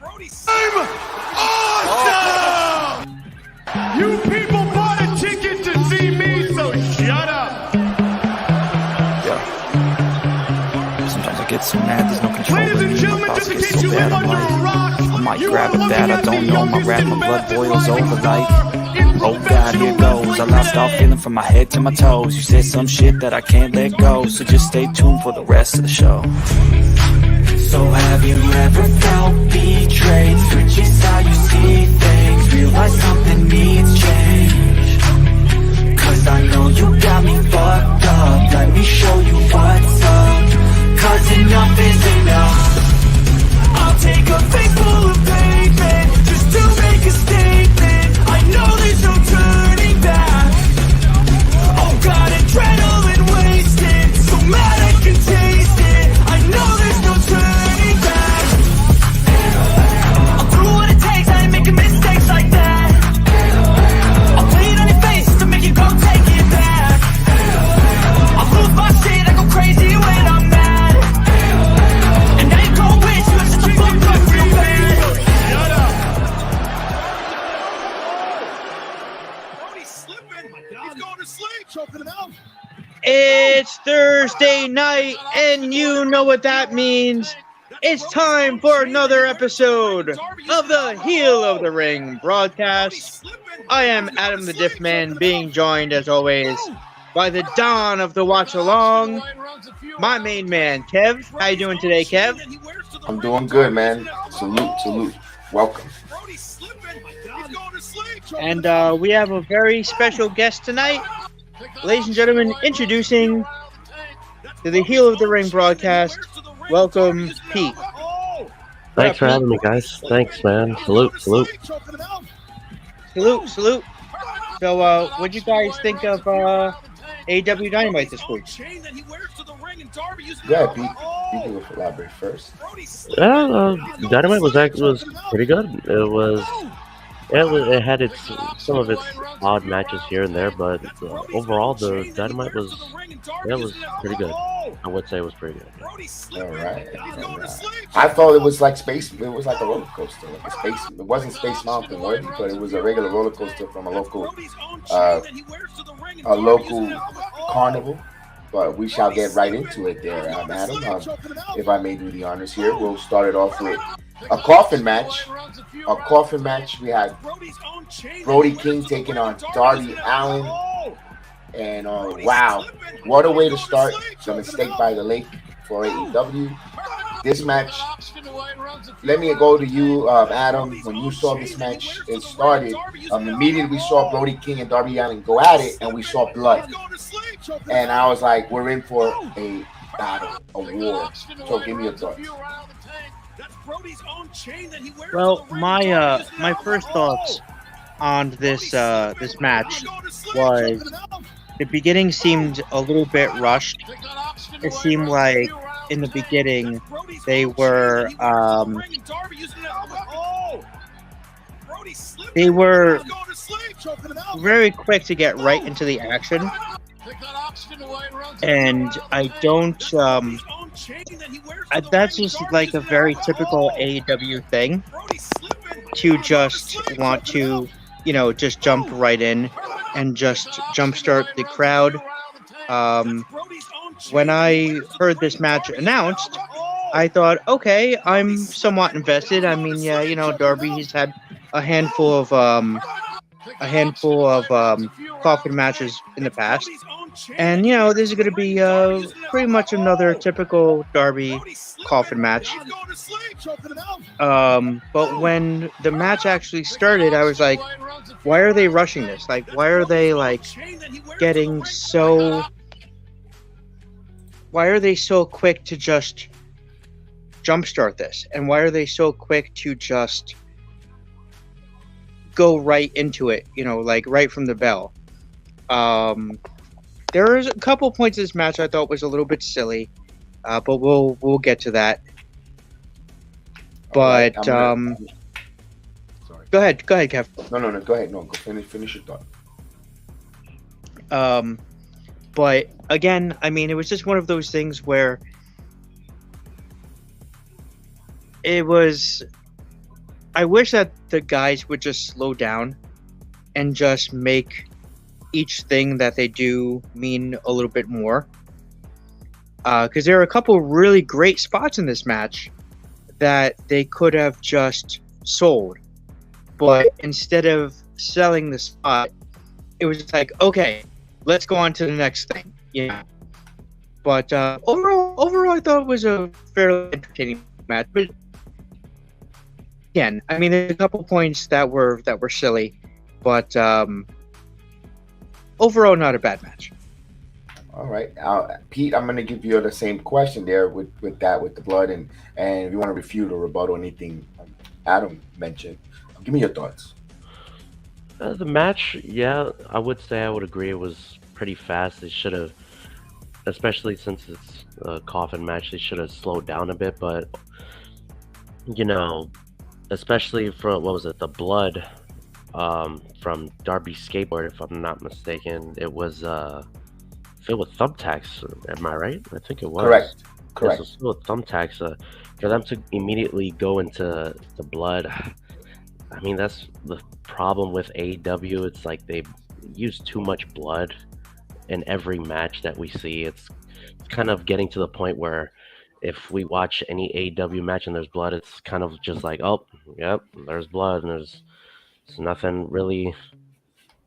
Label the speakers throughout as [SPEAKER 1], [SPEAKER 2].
[SPEAKER 1] I'm awesome! You people bought a ticket to see me, so shut up!
[SPEAKER 2] Sometimes I get so mad, there's no control.
[SPEAKER 1] Ladies and gentlemen, just in case you live under a rock,
[SPEAKER 2] I might
[SPEAKER 1] you
[SPEAKER 2] grab
[SPEAKER 1] are
[SPEAKER 2] it bad, I
[SPEAKER 1] looking
[SPEAKER 2] don't
[SPEAKER 1] at
[SPEAKER 2] know.
[SPEAKER 1] the
[SPEAKER 2] My rap, my blood
[SPEAKER 1] youngest
[SPEAKER 2] boils
[SPEAKER 1] and
[SPEAKER 2] over like,
[SPEAKER 1] fastest
[SPEAKER 2] oh God, here goes. I lost all feeling from my head to my toes. You said some shit that I can't let go, so just stay tuned for the rest of the show. So have you ever felt betrayed? Switches how you see things, realize something needs change. Cause I know you got me fucked up, let me show you what's up. Cause enough is enough. I'll take a face full of pavement just to make a statement. I know there's no turning back. Oh God, adrenaline wasted, so mad I can taste it. I know there's no turning back. I'll do what it takes, I ain't making mistakes like that. I'll play it on your face to make you go take it back. I'll lose my shit, I go crazy when I'm mad. And now you gon' wish you had such a fucked up real bad.
[SPEAKER 1] Shut up!
[SPEAKER 3] Brody's slipping. He's going to sleep. Choking him out.
[SPEAKER 4] It's Thursday night, and you know what that means. It's time for another episode of the Heel of the Ring broadcast. I am Adam the DIFFMAN, being joined, as always, by the Don of the Watch Along, my main man, Kev. How you doing today, Kev?
[SPEAKER 5] I'm doing good, man. Salute. Welcome.
[SPEAKER 4] And we have a very special guest tonight. Ladies and gentlemen, introducing to the Heel of the Ring broadcast, welcome, Pete.
[SPEAKER 6] Thanks for having me, guys. Thanks, man. Salute.
[SPEAKER 4] Salute. So, what'd you guys think of AEW Dynamite this week?
[SPEAKER 5] Yeah, Pete. You can elaborate first.
[SPEAKER 6] Dynamite was pretty good. It had some of its odd matches here and there, but overall the Dynamite was pretty good. I would say it was pretty good.
[SPEAKER 5] All right. I thought it was like space. It was like a roller coaster, like a space. It wasn't Space Mountain worthy, but it was a regular roller coaster from a local carnival. But we shall get right into it there, Adam. If I may do the honors here, we'll start it off with a coffin match. We had Brody King taking on Darby Allin. And wow, what a way to start the Mistake by the Lake for AEW. This match, let me go to you, Adam. When you saw this match, it started. Immediately we saw Brody King and Darby Allin go at it, and we saw blood. And I was like, we're in for a battle, a war. So give me your thoughts.
[SPEAKER 4] Well, my first thoughts on this match was the beginning seemed a little bit rushed. It seemed like in the beginning they were very quick to get right into the action, and I don't that's just like a very typical AEW thing to just want to, just jump right in and just jumpstart the crowd. When I heard this match announced, I thought, okay, I'm somewhat invested. I mean, yeah, Darby's had a handful of coffin matches in the past, and this is going to be pretty much another typical Darby coffin match. But when the match actually started, I was like, why are they rushing this? Like, why are they getting so? Why are they so quick to just jumpstart this? And why are they so quick to just go right into it? Right from the bell. There was a couple points in this match I thought was a little bit silly, but we'll get to that. But
[SPEAKER 5] Sorry.
[SPEAKER 4] Go ahead, Kev.
[SPEAKER 5] No. Go ahead. No, go finish your thought.
[SPEAKER 4] But again, I mean, it was just one of those things where it was I wish that the guys would just slow down and just make each thing that they do mean a little bit more. Because there are a couple really great spots in this match that they could have just sold. But instead of selling the spot, it was just like, okay, let's go on to the next thing. Yeah. But overall, I thought it was a fairly entertaining match. But again, I mean, there's a couple points that were silly, but overall, not a bad match.
[SPEAKER 5] All right, Pete, I'm going to give you the same question there with the blood, and if you want to refute or rebuttal anything Adam mentioned, give me your thoughts.
[SPEAKER 6] The match, yeah, I would say I would agree it was pretty fast. They should have, especially since it's a coffin match, they should have slowed down a bit. But you know, especially for what was it, the blood from Darby's skateboard, if I'm not mistaken, it was filled with thumbtacks. Am I right? I think it was.
[SPEAKER 5] Correct.
[SPEAKER 6] It was filled with thumbtacks. For them to immediately go into the blood, I mean, that's the problem with AEW. It's like they use too much blood in every match that we see. It's kind of getting to the point where if we watch any AEW match and there's blood, it's kind of just like, oh, yep, there's blood, and there's nothing really,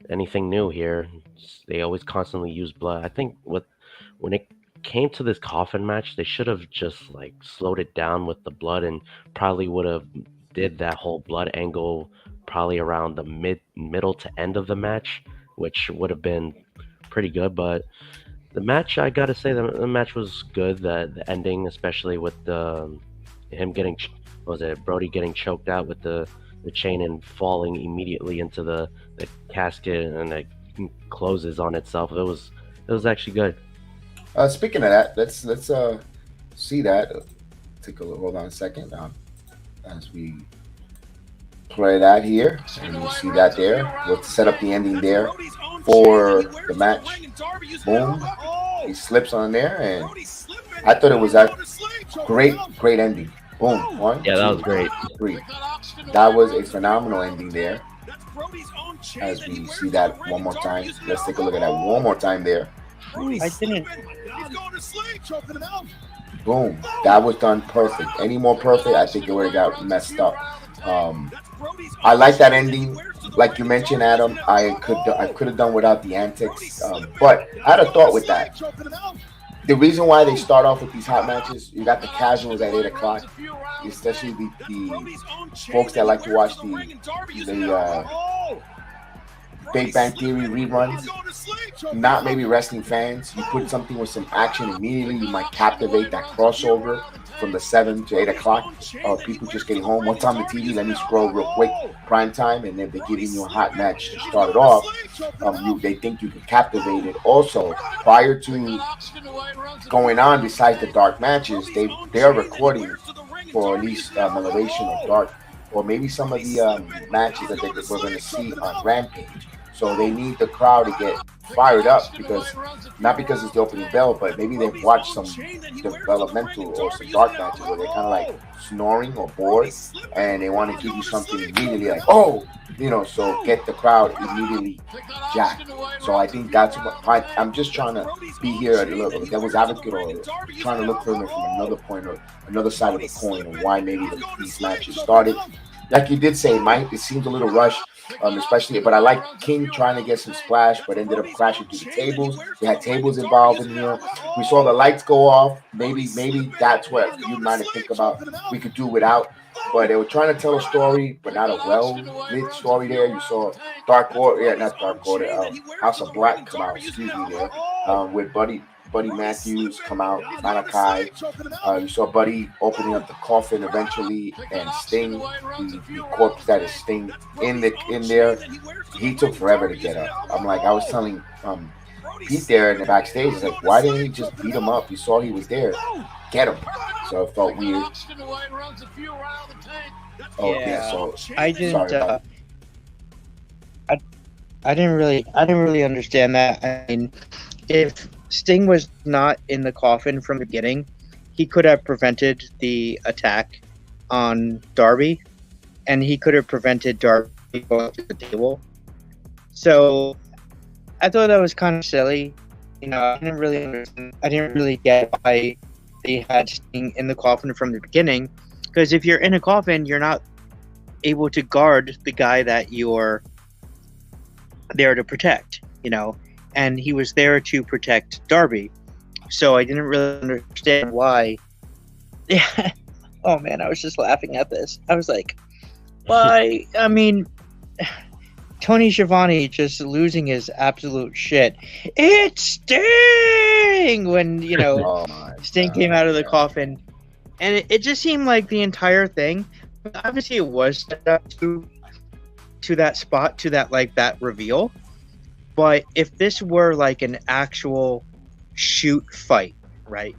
[SPEAKER 6] anything new here. They always constantly use blood. I think when it came to this coffin match, they should have just like slowed it down with the blood, and probably would have did that whole blood angle probably around the middle to end of the match, which would have been pretty good. But the match, I gotta say, the match was good. The ending, especially with him getting, Brody getting choked out with the chain and falling immediately into the casket, and it closes on itself. It was actually good.
[SPEAKER 5] Speaking of that, let's see that. Take a look. Hold on a second. As we play that here, and you see that there. We'll set up the ending there for the match. Boom. He slips on there, and I thought it was a great ending. Boom. One.
[SPEAKER 6] Yeah, that was great.
[SPEAKER 5] 3. That was a phenomenal ending there. As we see that one more time. Let's take a look at that one more time there.
[SPEAKER 4] I didn't.
[SPEAKER 5] Boom. That was done perfect. Any more perfect, I think it would have got messed up. I like that ending. Like you mentioned, Adam, I could have done without the antics. But I had a thought with that. The reason why they start off with these hot matches, you got the casuals at 8 o'clock, especially the folks that like to watch the Big Bang Theory reruns, not maybe wrestling fans. You put something with some action immediately, you might captivate that crossover from the 7 to 8 o'clock. People just getting home. What's on the TV? Let me scroll real quick. Prime time, and then they're giving you a hot match to start it off. They think you can captivate it. Also, prior to going on, besides the dark matches, they are recording for at least elevation of dark, or maybe some of the matches that we're going to see on Rampage. So they need the crowd to get fired up, not because it's the opening bell, but maybe they've watched some developmental or some dark matches where they're kind of like snoring or bored, and they want to give you something immediately like, oh, so get the crowd immediately jacked. So I think that's what I'm just trying to be here at the devil's advocate, or trying to look for them from another point or another side of the coin, and why maybe these matches started. Like you did say, Mike, it seemed a little rushed, especially. But I like King trying to get some splash, but ended up crashing through the tables. We had tables involved in here. We saw the lights go off. Maybe that's what you might think about. We could do without. But they were trying to tell a story, but not a well-lit story there. You saw Dark Order, not Dark Order, House of Black come out, there, with Buddy Matthews come out, Malachi. You saw Buddy opening up the coffin eventually, and Sting, the corpse that is Sting in there. He took forever to get up. I was telling Pete there in the backstage, it's like, why didn't he just beat him up? You saw he was there. Get him. So it felt weird. So
[SPEAKER 4] I didn't. I didn't really understand that. I mean, if Sting was not in the coffin from the beginning, he could have prevented the attack on Darby. and he could have prevented Darby going to the table. So I thought that was kind of silly. I didn't really get why they had Sting in the coffin from the beginning. Because if you're in a coffin, you're not able to guard the guy that you're there to protect, and he was there to protect Darby. So I didn't really understand why. Yeah. Oh man, I was just laughing at this. I was like, why? I mean, Tony Schiavone just losing his absolute shit. It's Sting! When, Sting came out of the coffin. And it just seemed like the entire thing, obviously it was set up to that spot, to that reveal. But if this were like an actual shoot fight, right?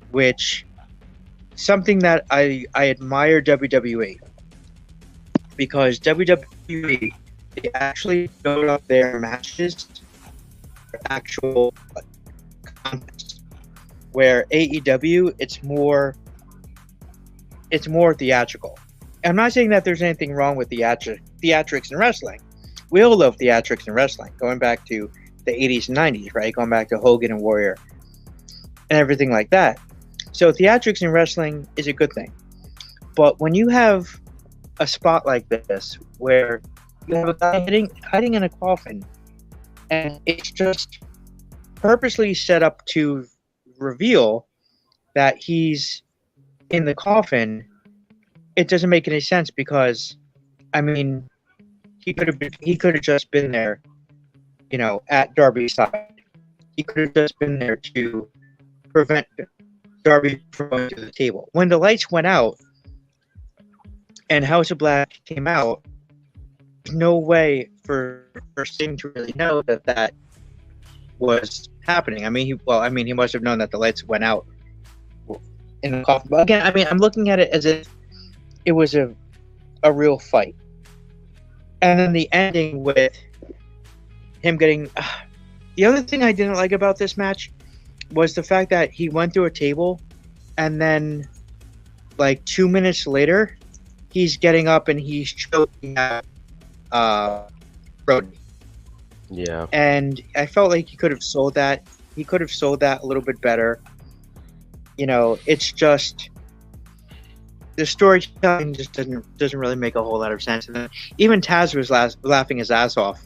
[SPEAKER 4] Which, something that I admire WWE. Because WWE, they actually build up their matches for actual contests. Where AEW, it's more theatrical. I'm not saying that there's anything wrong with theatrics in wrestling. We all love theatrics in wrestling, going back to the 80s and 90s, right? Going back to Hogan and Warrior and everything like that. So theatrics in wrestling is a good thing. But when you have a spot like this, where you have a guy hiding in a coffin, and it's just purposely set up to reveal that he's in the coffin, it doesn't make any sense because, I mean, he could have just been there, at Darby's side. He could have just been there to prevent Darby from going to the table. When the lights went out and House of Black came out, there's no way for Sting to really know that was happening. I mean, he must have known that the lights went out in the coffin. But again, I mean, I'm looking at it as if it was a real fight. And then the ending with him getting... the other thing I didn't like about this match was the fact that he went through a table and then, like, 2 minutes later, he's getting up and he's choking at Brody.
[SPEAKER 6] Yeah.
[SPEAKER 4] And I felt like he could have sold that. He could have sold that a little bit better. It's just... the storytelling just doesn't really make a whole lot of sense. And then even Taz was laughing his ass off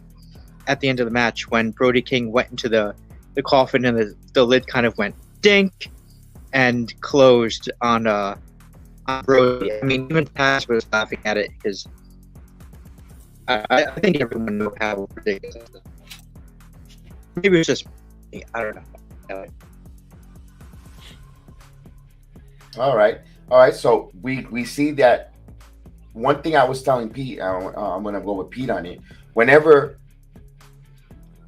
[SPEAKER 4] at the end of the match when Brody King went into the coffin and the lid kind of went dink and closed on Brody. I mean, even Taz was laughing at it because I think everyone knew how ridiculous it was. Maybe it was just me. I don't know.
[SPEAKER 5] All right. So we see that one thing I was telling Pete. I'm gonna go with Pete on it. Whenever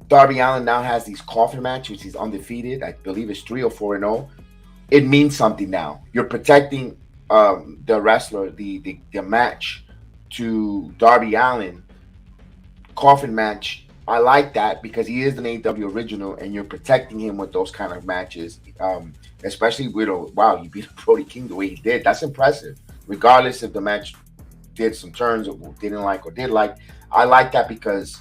[SPEAKER 5] Darby Allin now has these coffin matches, he's undefeated. I believe it's 3 or 4-0. It means something now. You're protecting the wrestler, the match to Darby Allin coffin match. I like that because he is an AEW original, and you're protecting him with those kind of matches. Especially with you beat Brody King the way he did. That's impressive. Regardless if the match did some turns or didn't like or did like, I like that because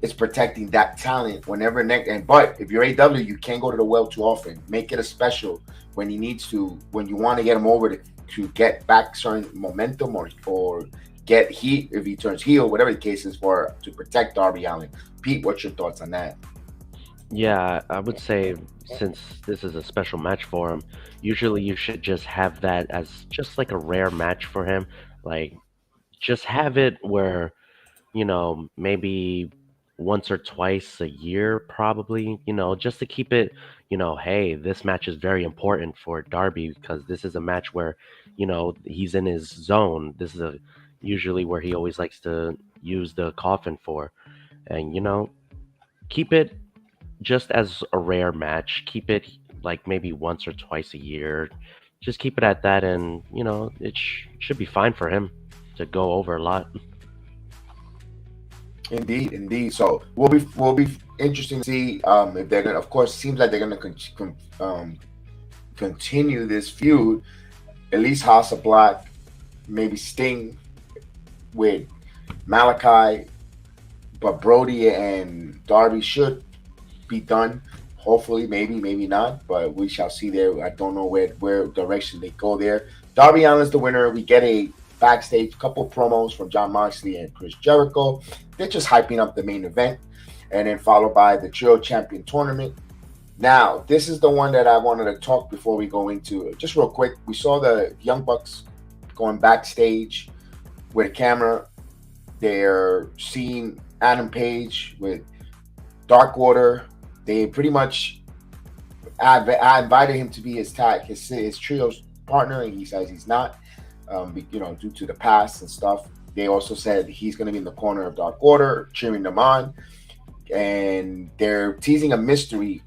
[SPEAKER 5] it's protecting that talent whenever but if you're AEW, you can't go to the well too often. Make it a special when he needs to, when you want to get him over to get back certain momentum or get heat if he turns heel, whatever the case is, to protect Darby Allin. Pete, what's your thoughts on that?
[SPEAKER 6] Yeah, I would say since this is a special match for him, usually you should just have that as just like a rare match for him. Like, just have it where, maybe once or twice a year, probably, just to keep it, hey, this match is very important for Darby because this is a match where, he's in his zone. This is usually where he always likes to use the coffin for. And, keep it just as a rare match. Keep it like maybe once or twice a year. Just keep it at that, and it should be fine for him to go over a lot.
[SPEAKER 5] Indeed. So will be interesting to see if they're gonna. Of course, it seems like they're gonna continue this feud. At least House of Black, maybe Sting with Malachi, but Brody and Darby should be done. Hopefully, maybe not, but we shall see there. I don't know where direction they go there. Darby Allin's the winner. We get a backstage couple promos from Jon Moxley and Chris Jericho. They're just hyping up the main event, and then followed by the Trio Champion Tournament. Now, this is the one that I wanted to talk before we go into it. Just real quick, we saw the Young Bucks going backstage with a camera. They're seeing Adam Page with Dark Order. They pretty much, I invited him to be his trio's partner, and he says he's not, due to the past and stuff. They also said he's going to be in the corner of Dark Order, cheering them on, and they're teasing a mystery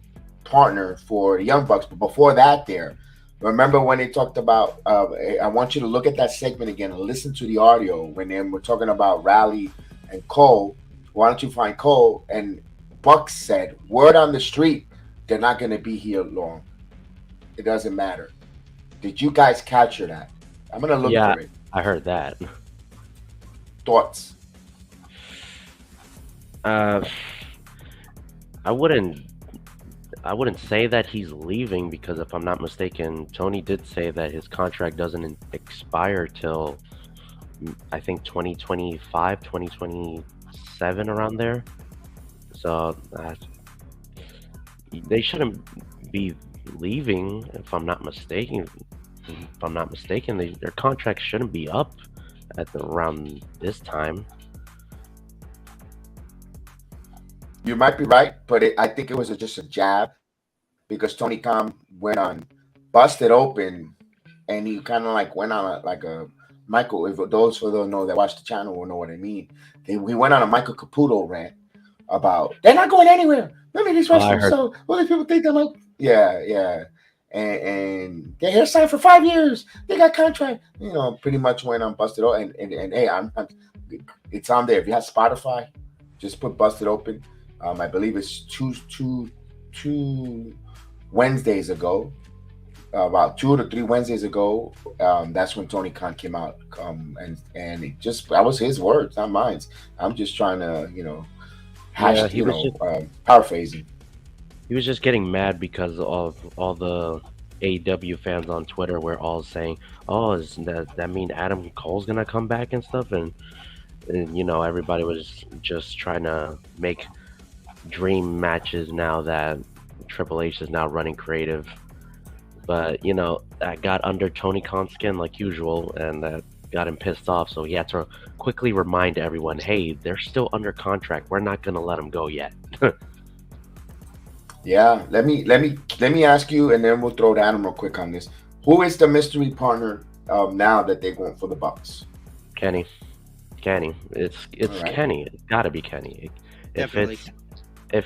[SPEAKER 5] partner for the Young Bucks. But before that, remember when they talked about, I want you to look at that segment again and listen to the audio when they were talking about Raleigh and Cole. Why don't you find Cole? And Bucks said, word on the street, they're not going to be here long. It doesn't matter. Did you guys capture that? I'm going to look for it.
[SPEAKER 6] I heard that.
[SPEAKER 5] Thoughts?
[SPEAKER 6] I wouldn't say that he's leaving, because if I'm not mistaken, Tony did say that his contract doesn't expire till, I think, 2025, 2027, around there. So they shouldn't be leaving, if I'm not mistaken. Their contract shouldn't be up around this time.
[SPEAKER 5] You might be right, but I think it was just a jab, because Tony Khan went on Busted Open, and he kind of like went on a Michael. If those who don't know that watch the channel will know what I mean. He went on a Michael Caputo rant about they're not going anywhere. Look at these wrestlers. So what do people think they're like? Yeah. And they're here signed for 5 years. They got contract. Pretty much went on Busted Open. And hey, it's on there. If you have Spotify, just put Busted Open. I believe it's two Wednesdays ago, about 2 to 3 Wednesdays ago. That's when Tony Khan came out, and that was his words, not mine. I'm just trying to, paraphrasing.
[SPEAKER 6] He was just getting mad because of all the AEW fans on Twitter were all saying, "Oh, does that mean Adam Cole's gonna come back and stuff?" And everybody was just trying to make dream matches now that Triple H is now running creative. But that got under Tony Khan's skin like usual, and that got him pissed off. So he had to quickly remind everyone, "Hey, they're still under contract. We're not gonna let them go yet."
[SPEAKER 5] Yeah, let me ask you, and then we'll throw down real quick on this. Who is the mystery partner now that they're going for the Bucks?
[SPEAKER 6] Kenny. It's right. Kenny. It's got to be Kenny. If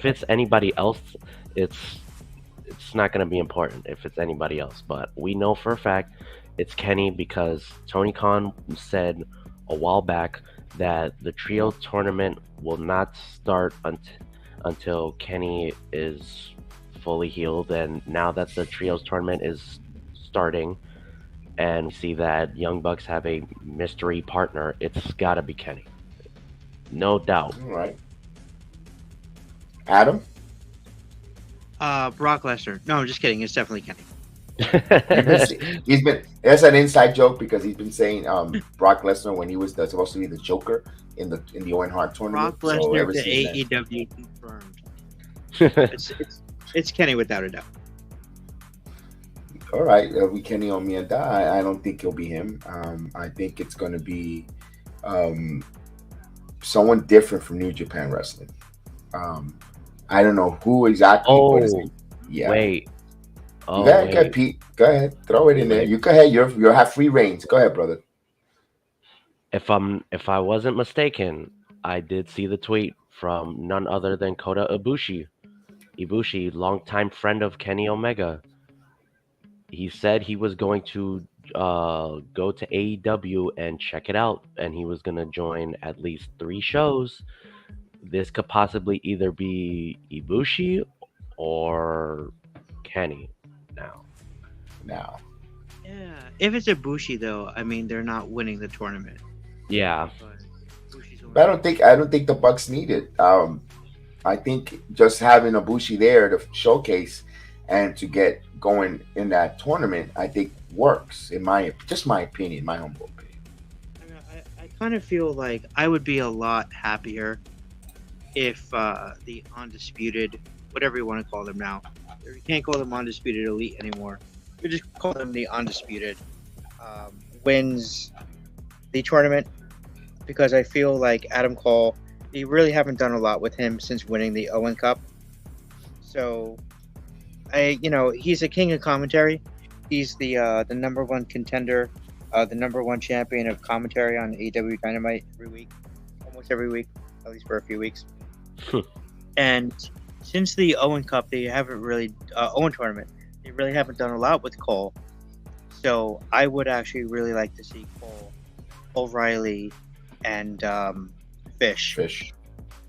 [SPEAKER 6] it's anybody else, it's not going to be important if it's anybody else. But we know for a fact it's Kenny, because Tony Khan said a while back that the trio tournament will not start until Kenny is fully healed. And now that the trios tournament is starting, and we see that Young Bucks have a mystery partner, it's got to be Kenny. No doubt.
[SPEAKER 5] All right. Adam?
[SPEAKER 4] Brock Lesnar. No, I'm just kidding. It's definitely Kenny.
[SPEAKER 5] That's an inside joke, because he's been saying Brock Lesnar when he was supposed to be the Joker in the Owen Hart tournament.
[SPEAKER 4] Brock Lesnar to AEW confirmed. It's Kenny without a doubt.
[SPEAKER 5] All right, we Kenny on me and die. I don't think it'll be him. I think it's going to be someone different from New Japan Wrestling. I don't know who exactly.
[SPEAKER 6] Wait.
[SPEAKER 5] Go ahead, Pete. Go ahead, throw it in there. You go ahead. You have free reigns. Go ahead, brother.
[SPEAKER 6] If I wasn't mistaken, I did see the tweet from none other than Kota Ibushi. Ibushi, longtime friend of Kenny Omega. He said he was going to go to AEW and check it out, and he was going to join at least 3 shows. This could possibly either be Ibushi or Kenny now.
[SPEAKER 4] Yeah. If it's Ibushi, though, I mean, they're not winning the tournament.
[SPEAKER 6] Yeah.
[SPEAKER 5] But I don't think the Bucks need it. I think just having Ibushi there to showcase and to get going in that tournament, I think works in my opinion, my humble opinion.
[SPEAKER 4] I kind of feel like I would be a lot happier if the undisputed, whatever you want to call them now, you can't call them undisputed elite anymore. You just call them the undisputed, wins the tournament, because I feel like Adam Cole, you really haven't done a lot with him since winning the Owen Cup. So, he's a king of commentary. He's the number one contender, the number one champion of commentary on AEW Dynamite every week, almost every week, at least for a few weeks. And since the Owen Cup, they haven't really Owen tournament, they really haven't done a lot with Cole. So I would actually really like to see Cole, O'Reilly, and Fish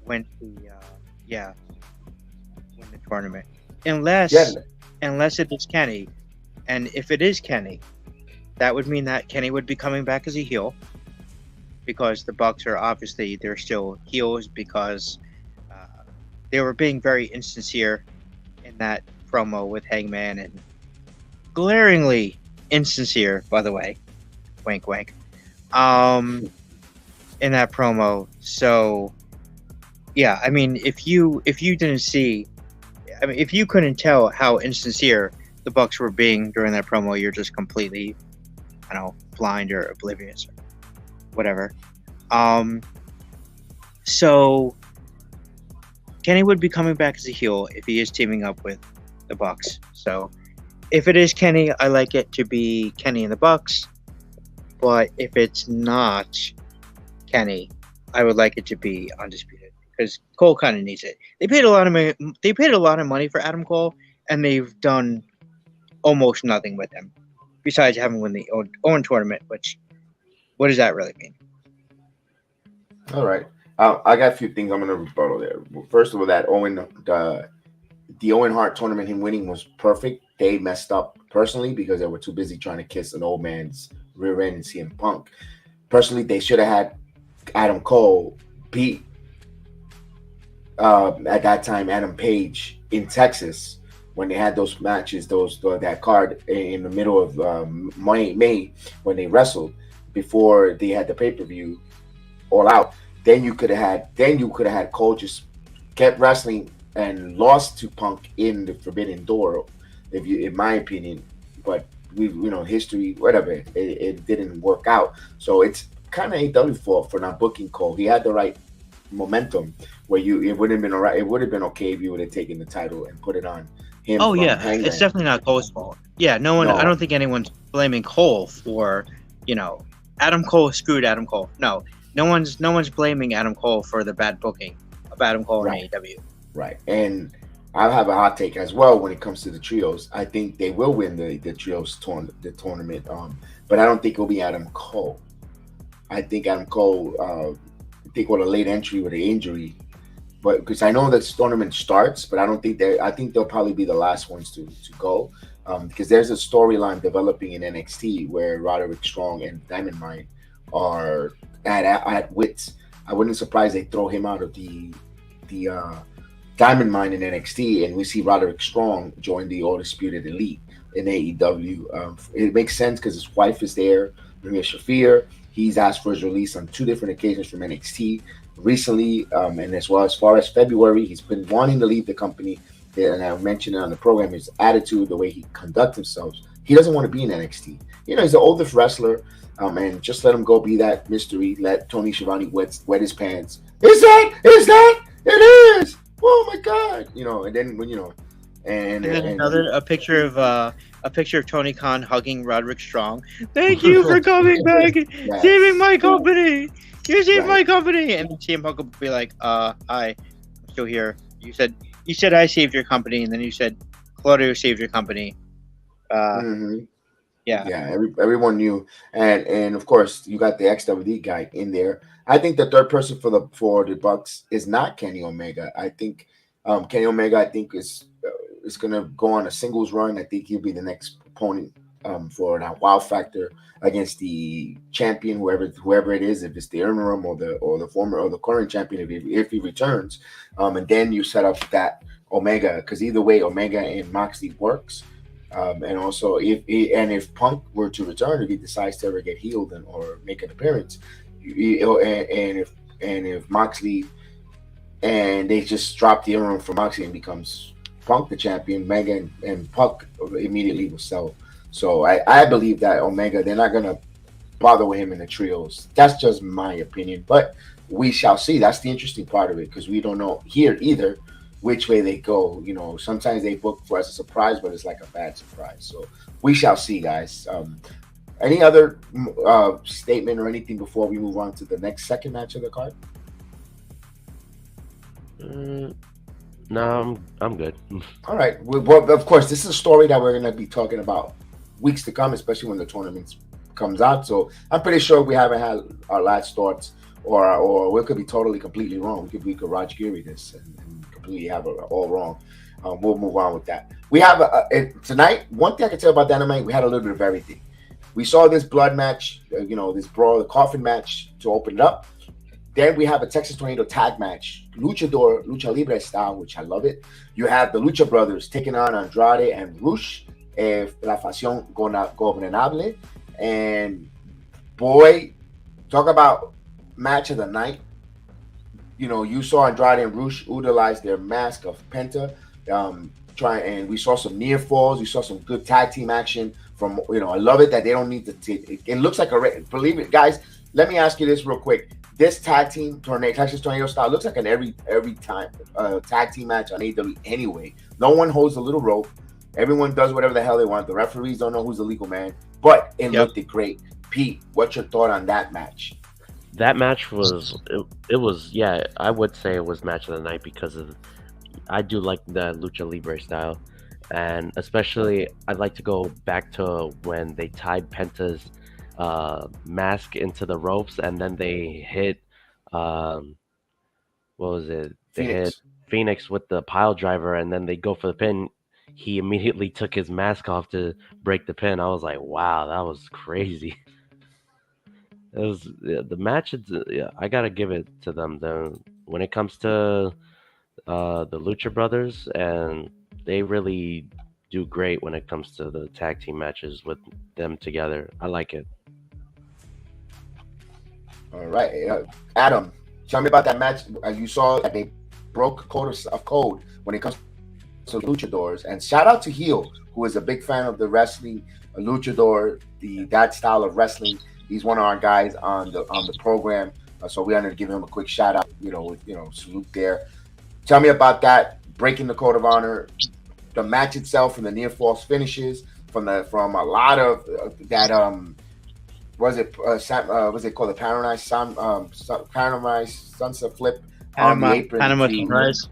[SPEAKER 4] win the tournament, unless it is Kenny, and if it is Kenny, that would mean that Kenny would be coming back as a heel, because the Bucks are obviously, they're still heels because they were being very insincere in that promo with Hangman, and glaringly insincere, by the way, wink wink, in that promo. So yeah, I mean, if you didn't see, I mean, if you couldn't tell how insincere the Bucks were being during that promo, you're just completely, I don't know, blind or oblivious or whatever. So Kenny would be coming back as a heel if he is teaming up with the Bucks. So if it is Kenny, I like it to be Kenny and the Bucks. But if it's not Kenny, I would like it to be undisputed, because Cole kind of needs it. They paid a lot of money. They paid a lot of money for Adam Cole, and they've done almost nothing with him besides having won the Owen tournament. Which, what does that really mean?
[SPEAKER 5] All right. I got a few things I'm going to rebuttal there. First of all, that the Owen Hart tournament, him winning was perfect. They messed up personally because they were too busy trying to kiss an old man's rear end and CM Punk. Personally, they should have had Adam Cole beat at that time Adam Page in Texas when they had those matches, that card in the middle of May when they wrestled before they had the pay-per-view All Out. Then you could have had Cole just kept wrestling and lost to Punk in the Forbidden Door, in my opinion. But history, whatever, it didn't work out. So it's kind of AEW fault for not booking Cole. He had the right momentum where it would have been all right. It would have been okay if you would have taken the title and put it on him.
[SPEAKER 4] Oh yeah, Hangman. It's definitely not Cole's fault. Yeah, no one. I don't think anyone's blaming Cole for, Adam Cole screwed Adam Cole. No one's blaming Adam Cole for the bad booking of Adam Cole in AEW. Right.
[SPEAKER 5] And I have a hot take as well when it comes to the trios. I think they will win the trios tournament. But I don't think it'll be Adam Cole. I think Adam Cole, with a late entry with an injury, but because I know this tournament starts, but I think they'll probably be the last ones to go, because there's a storyline developing in NXT where Roderick Strong and Diamond Mine are at wits. I wouldn't be surprised they throw him out of the Diamond Mine in NXT, and we see Roderick Strong join the Undisputed Elite in AEW. It makes sense because his wife is there, Maria Shafir. He's asked for his release on 2 different occasions from NXT recently, and as far as February, he's been wanting to leave the company. And I mentioned it on the program, his attitude, the way he conducts himself. He doesn't want to be in NXT. He's the oldest wrestler, and just let him go be that mystery. Let Tony Schiavone wet his pants. Is that? It is. Oh my God! And then when and then
[SPEAKER 4] a picture of Tony Khan hugging Roderick Strong. Thank you for coming back, saving my company. You saved my company. And CM Punk will be like, "Hi, I'm still here. You said I saved your company, and then you said Claudio saved your company." Yeah.
[SPEAKER 5] Everyone knew, and of course you got the XWD guy in there. I think the third person for the Bucks is not Kenny Omega. I think Kenny Omega, is going to go on a singles run. I think he'll be the next opponent for that wow factor against the champion, whoever it is, if it's the interim or the former or the current champion, if he returns, and then you set up that Omega, because either way, Omega and Moxley works. And also, if Punk were to return, if he decides to ever get healed or make an appearance, and if Moxley and they just drop the interim for Moxley and becomes Punk the champion, Omega and Punk immediately will sell. So I believe that Omega, they're not gonna bother with him in the trios. That's just my opinion, but we shall see. That's the interesting part of it, because we don't know here either which way they go. You know, sometimes they book for us a surprise, but it's like a bad surprise. So we shall see, guys. Any other statement or anything before we move on to the next second match of the card?
[SPEAKER 6] No, I'm good.
[SPEAKER 5] All right. Well, of course, this is a story that we're going to be talking about weeks to come, especially when the tournament comes out. So I'm pretty sure we haven't had our last thoughts, or we could be completely wrong. We could Raj Giri this and completely have it all wrong. We'll move on with that. We have tonight. One thing I can tell about Dynamite, we had a little bit of everything. We saw this blood match, this brawl, the coffin match to open it up. Then we have a Texas Tornado tag match, Lucha Libre style, which I love it. You have the Lucha Brothers taking on Andrade and Rush, La Facción Gobernable. And boy, talk about match of the night. You saw Andrade and Rush utilize their mask of Penta. And we saw some near falls. We saw some good tag team action from, I love it that they don't need to take it. Looks like believe it, guys. Let me ask you this real quick. This tag team Texas Tornado style looks like an every time tag team match on AEW anyway. No one holds a little rope. Everyone does whatever the hell they want. The referees don't know who's the legal man, but it looked great. Pete, what's your thought on that match?
[SPEAKER 6] That match was I would say it was match of the night, because I do like the Lucha Libre style, and especially I'd like to go back to when they tied Penta's mask into the ropes, and then they hit what was it? They hit Phoenix with the pile driver, and then they go for the pin. He immediately took his mask off to break the pin. I was like, wow, that was crazy. It was the match. I gotta give it to them. When it comes to the Lucha Brothers, and they really do great when it comes to the tag team matches with them together. I like it.
[SPEAKER 5] All right, Adam, tell me about that match. You saw that they broke code when it comes to luchadors, and shout out to Heel, who is a big fan of the wrestling luchador, that style of wrestling. He's one of our guys on the program, so we wanted to give him a quick shout out. Salute there. Tell me about that, breaking the code of honor, the match itself, and the near false finishes from a lot of that. Was it called the Panoramize Sunset Flip on the apron?
[SPEAKER 4] Panama Sunrise.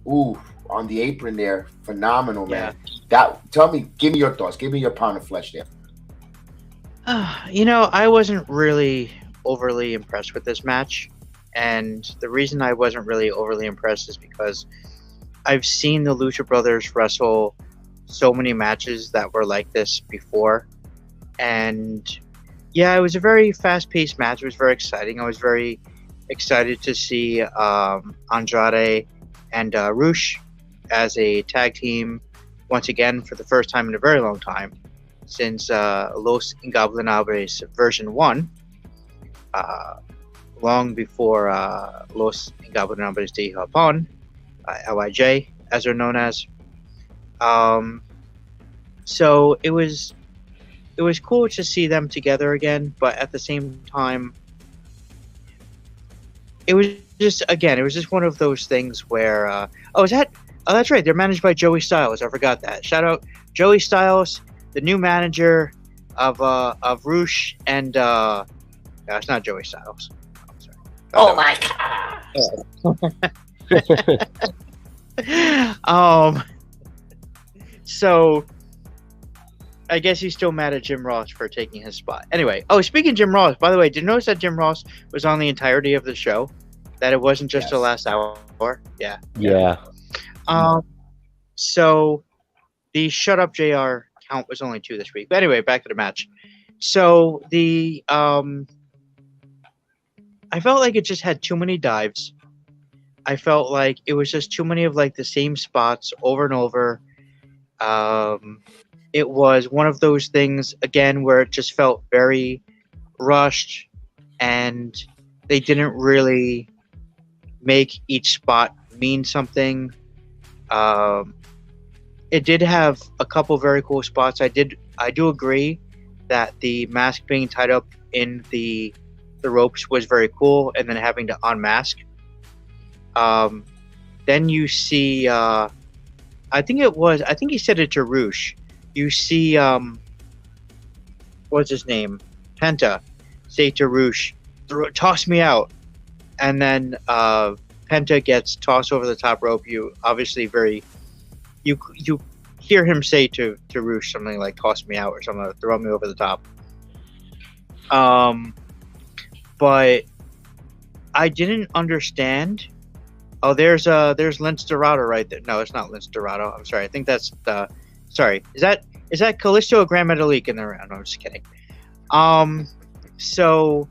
[SPEAKER 5] Ooh, on the apron there, phenomenal, man. Give me your thoughts. Give me your pound of flesh there.
[SPEAKER 4] I wasn't really overly impressed with this match, and the reason I wasn't really overly impressed is because I've seen the Lucha Brothers wrestle so many matches that were like this before, and yeah, it was a very fast-paced match. It was very exciting. I was very excited to see Andrade and Rush as a tag team once again for the first time in a very long time since Los Ingobernables version 1, long before Los Ingobernables de Japón, LIJ, as they're known as. So it was cool to see them together again, but at the same time, it was just one of those things where that's right, they're managed by Joey Styles. I forgot that. Shout out Joey Styles, the new manager of Rush and no, it's not Joey Styles. I'm sorry.
[SPEAKER 5] Oh my
[SPEAKER 4] god. So I guess he's still mad at Jim Ross for taking his spot. Anyway, speaking of Jim Ross, by the way, did you notice that Jim Ross was on the entirety of the show? That it wasn't just the last hour? Yeah.
[SPEAKER 6] Yeah.
[SPEAKER 4] So the Shut Up JR count was only 2 this week. But anyway, back to the match. So the I felt like it just had too many dives. I felt like it was just too many of like the same spots over and over. It was one of those things again where it just felt very rushed, and they didn't really make each spot mean something. It did have a couple very cool spots. I do agree that the mask being tied up in the ropes was very cool, and then having to unmask. Then you see, I think he said it to Roosh. You see, what's his name? Penta say to Roosh, toss me out. And then Penta gets tossed over the top rope. You obviously you hear him say to Roosh something like toss me out or something, throw me over the top. But I didn't understand. Oh, there's Lince Dorado right there. No, it's not Lince Dorado. I'm sorry. I think that's sorry. Is that Kalisto or Grand Metalik in the round? No, I'm just kidding. So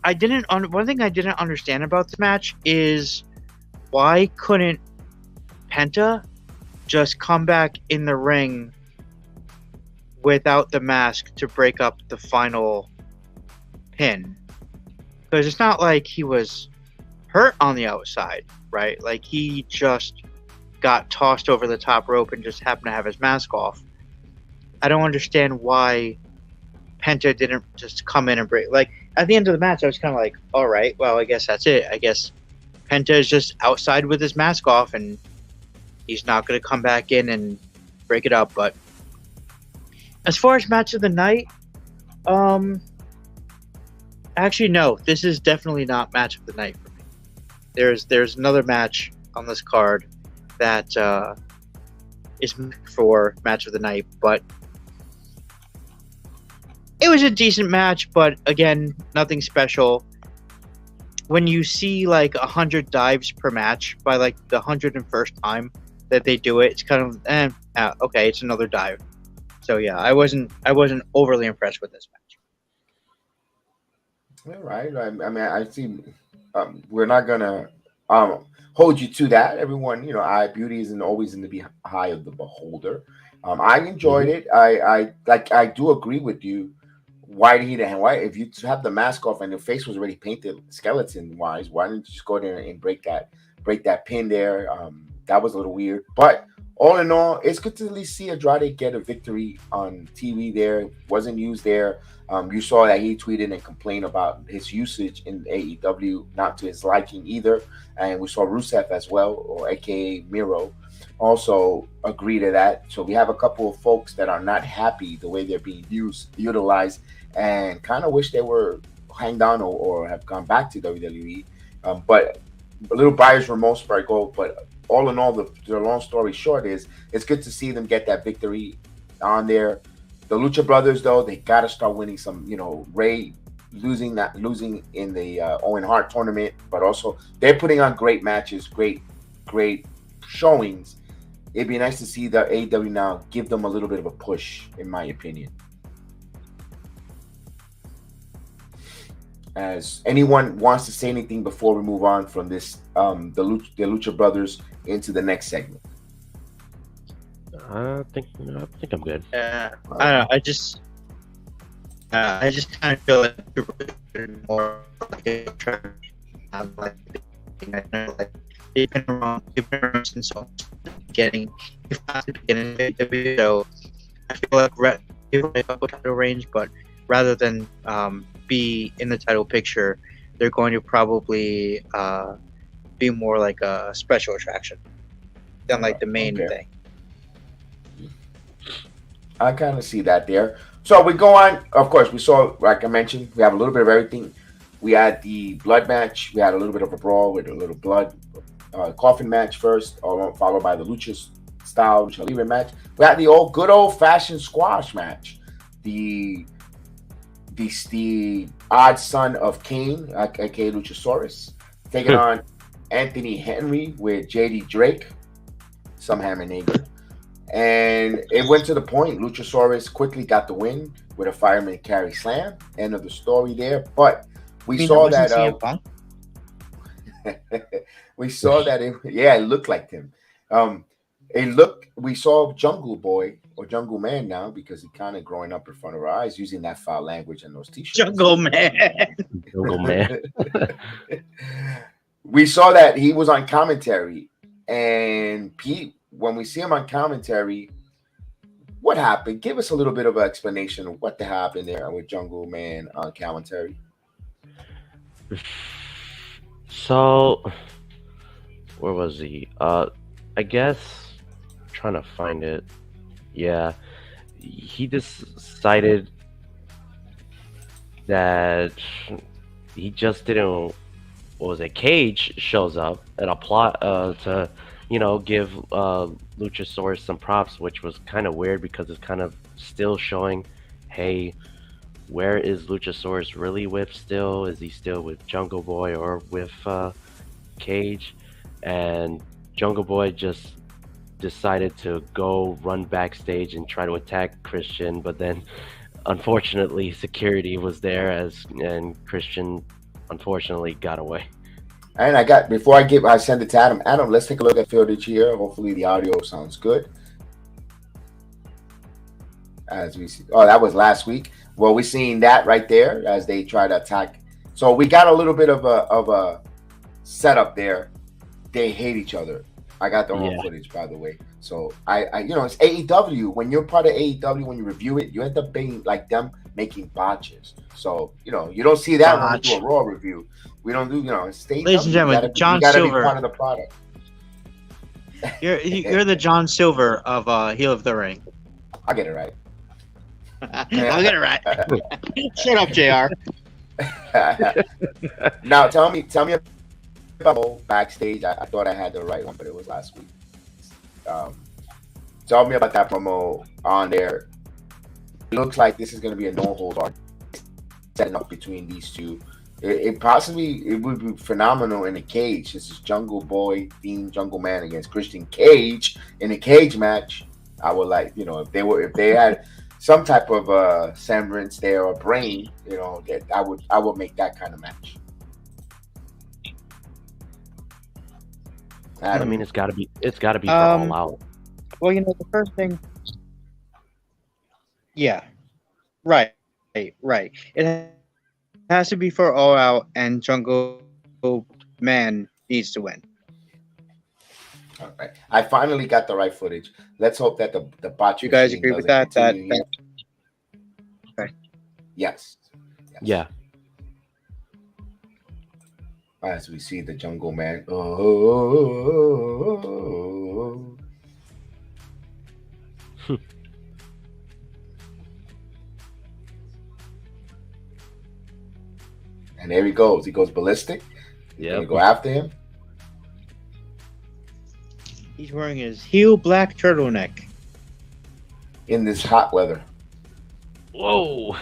[SPEAKER 4] one thing I didn't understand about the match is why couldn't Penta just come back in the ring without the mask to break up the final pin? Because it's not like he was hurt on the outside, right? Like he just got tossed over the top rope and just happened to have his mask off. I don't understand why Penta didn't just come in and break. Like at the end of the match, I was kind of like, all right, well, I guess that's it. I guess Penta is just outside with his mask off and he's not going to come back in and break it up. But as far as match of the night, actually, no, this is definitely not match of the night for me. There's another match on this card that is for match of the night, but it was a decent match, but again, nothing special. When you see like 100 dives per match by like the 101st time that they do it, it's kind of okay, it's another dive. So yeah, I wasn't overly impressed with this match.
[SPEAKER 5] All right. I mean, I see. We're not gonna hold you to that. Everyone, beauty isn't always in the eye of the beholder. I enjoyed it. I do agree with you. Why if you have the mask off and your face was already painted skeleton wise, why didn't you just go there and break that pin there? That was a little weird. But all in all, it's good to at least see Andrade get a victory on TV there. Wasn't used there. You saw that he tweeted and complained about his usage in AEW, not to his liking either. And we saw Rusev as well, or AKA Miro, also agree to that. So we have a couple of folks that are not happy the way they're being utilized, and kind of wish they were hanged on or have gone back to WWE. But a little buyer's remorse for I go. But all in all, the long story short is it's good to see them get that victory on there. The Lucha Brothers, though, they got to start winning some. Ray losing in the Owen Hart tournament, but also they're putting on great matches, great showings. It'd be nice to see the AEW now give them a little bit of a push, in my opinion. As anyone wants to say anything before we move on from this, the Lucha Brothers into the next segment.
[SPEAKER 6] I think I'm good.
[SPEAKER 4] I don't know. I just kind of feel like more like they've been around since getting AEW, so I feel like people make up a title range, but rather than be in the title picture, they're going to probably be more like a special attraction than like the main thing.
[SPEAKER 5] I kind of see that there. So we go on. Of course, we saw, like I mentioned, we have a little bit of everything. We had the blood match. We had a little bit of a brawl with a little blood coffin match first, followed by the lucha style lucha libre match. We had the good old fashioned squash match. The odd son of Kane, aka Luchasaurus, taking on Anthony Henry with JD Drake, some hammer nigger. And it went to the point. Luchasaurus quickly got the win with a fireman carry slam. End of the story there. But we saw that. We saw that. It looked like him. We saw Jungle Boy or Jungle Man now because he kind of growing up in front of our eyes using that foul language and those t-shirts.
[SPEAKER 4] Jungle Man.
[SPEAKER 6] Jungle Man.
[SPEAKER 5] We saw that he was on commentary, and Pete, when we see him on commentary, what happened? Give us a little bit of an explanation of what happened there with Jungle Man on commentary.
[SPEAKER 6] So, where was he? I guess trying to find it. Yeah, he decided that he just didn't. What was it? Cage shows up and apply to, give Luchasaurus some props, which was kind of weird because it's kind of still showing, hey, where is Luchasaurus really with still? Is he still with Jungle Boy or with Cage? And Jungle Boy just decided to go run backstage and try to attack Christian, but then unfortunately security was there and Christian unfortunately got away.
[SPEAKER 5] And before I send it to Adam. Adam, let's take a look at footage here. Hopefully the audio sounds good. As we see, that was last week. Well, we're seeing that right there as they try to attack. So we got a little bit of a setup there. They hate each other. I got the wrong footage, by the way. So I it's AEW. When you're part of AEW, when you review it, you end up being like them making botches. So you don't see that when we do a Raw review. We don't do it's AEW.
[SPEAKER 4] Ladies and gentlemen, John Silver.
[SPEAKER 5] Be part of the product.
[SPEAKER 4] You're the John Silver of Heel of the Ring.
[SPEAKER 5] I'll get it right.
[SPEAKER 4] I'll get it right. Shut up, JR.
[SPEAKER 5] Now tell me about backstage. I thought I had the right one, but it was last week. Tell me about that promo on there. It looks like this is going to be a no-hold barred setting up between these two. It would be phenomenal in a cage. This is Jungle Boy being Jungle Man against Christian Cage in a cage match. I would like, if they had some type of semblance there or brain, that I would make that kind of match.
[SPEAKER 6] I mean, it's got to be for All Out.
[SPEAKER 4] Well, the first thing. Yeah, right. It has to be for All Out, and Jungle Man needs to win.
[SPEAKER 5] All right, I finally got the right footage. Let's hope that the botch.
[SPEAKER 4] You guys agree with that? Okay.
[SPEAKER 5] Yes.
[SPEAKER 6] Yeah.
[SPEAKER 5] As we see the Jungle Man. And there he goes. He goes ballistic.
[SPEAKER 6] Yeah.
[SPEAKER 5] Go after him.
[SPEAKER 4] He's wearing his heel black turtleneck
[SPEAKER 5] in this hot weather.
[SPEAKER 6] Whoa.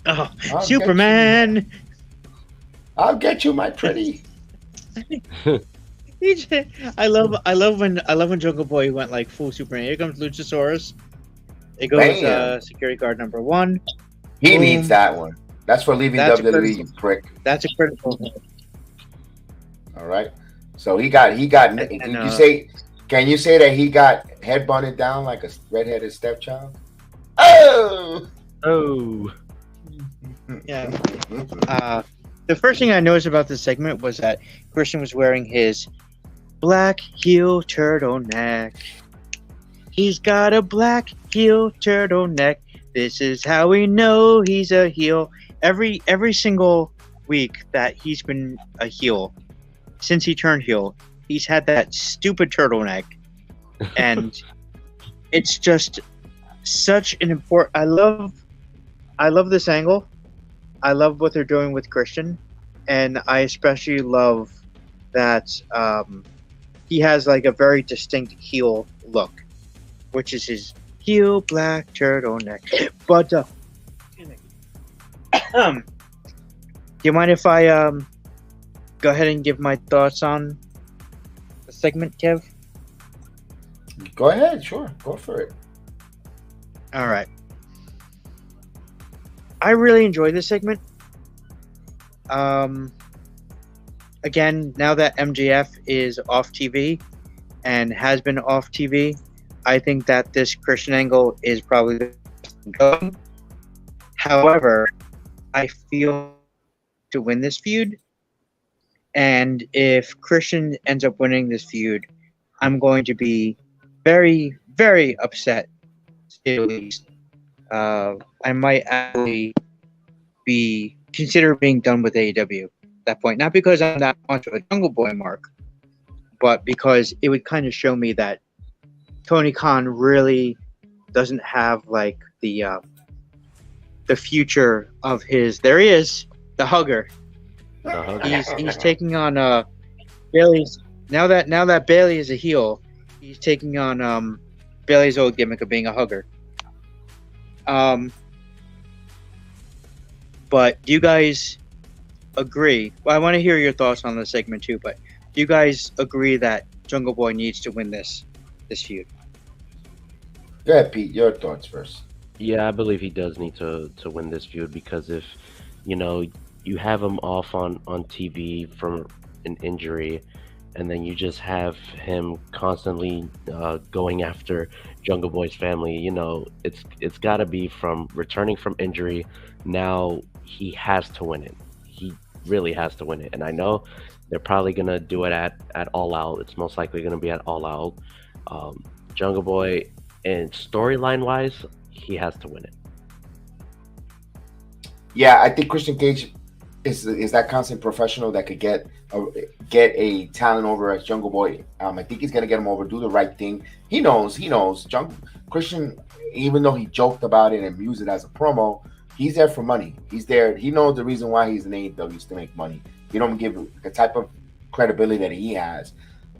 [SPEAKER 4] Oh, Superman.
[SPEAKER 5] I'll get you, my pretty.
[SPEAKER 4] I love when Jungle Boy went like full Superman. Here comes Luchasaurus. It goes security guard number 1.
[SPEAKER 5] He needs that one. That's for leaving WWE, you prick.
[SPEAKER 4] That's a critical hit.
[SPEAKER 5] All right. So he got. Can you say that he got head bunted down like a redheaded stepchild? Oh.
[SPEAKER 4] Yeah. The first thing I noticed about this segment was that Christian was wearing his black heel turtleneck. He's got a black heel turtleneck. This is how we know he's a heel. Every single week that he's been a heel, since he turned heel, he's had that stupid turtleneck, and it's just such an important. I love this angle. I love what they're doing with Christian, and I especially love that he has like a very distinct heel look, which is his heel black turtleneck. But do you mind if I go ahead and give my thoughts on the segment, Kev?
[SPEAKER 5] Go ahead, sure, go for it.
[SPEAKER 4] All right. I really enjoyed this segment. Again, now that MJF is off TV and has been off TV, I think that this Christian angle is probably the best going. However, I feel to win this feud, and if Christian ends up winning this feud, I'm going to be very, very upset, to say the least. I might actually consider being done with AEW at that point. Not because I'm that much of a Jungle Boy mark, but because it would kind of show me that Tony Khan really doesn't have like the future of his. There he is, the hugger. He's taking on Bailey's. Now that Bailey is a heel, he's taking on Bailey's old gimmick of being a hugger. But do you guys agree? Well, I want to hear your thoughts on the segment too. But do you guys agree that Jungle Boy needs to win this feud?
[SPEAKER 5] Go ahead, Pete. Your thoughts first.
[SPEAKER 6] Yeah, I believe he does need to win this feud, because if you have him off on TV from an injury, and then you just have him constantly going after Jungle Boy's family, it's got to be from returning from injury. Now he has to win it. He really has to win it. And I know they're probably going to do it at All Out. It's most likely going to be at All Out. Jungle Boy, and storyline wise, he has to win it.
[SPEAKER 5] Yeah, I think Christian Cage is that constant professional that could get a talent over as Jungle Boy. I think he's gonna get him over, do the right thing. He knows. Christian, even though he joked about it and used it as a promo, he's there for money. He's there. He knows the reason why he's in AEW is to make money. You don't give the type of credibility that he has.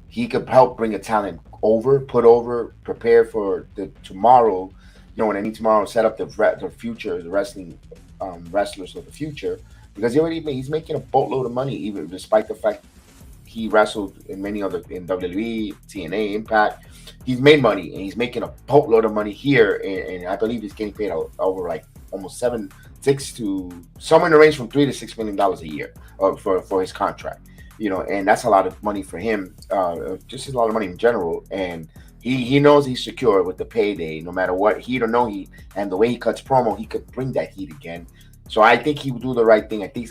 [SPEAKER 5] He could help bring a talent over, put over, prepare for the tomorrow. When I need tomorrow, set up the future, the wrestling wrestlers of the future. Because he's making a boatload of money, even despite the fact he wrestled in many other in WWE, TNA, Impact. He's made money, and he's making a boatload of money here, and I believe he's getting paid over like almost somewhere in the range from $3 to $6 million a year for his contract. And that's a lot of money for him. Just a lot of money in general, and he knows he's secure with the payday, no matter what heat or no heat, and the way he cuts promo, he could bring that heat again. So I think he will do the right thing. I think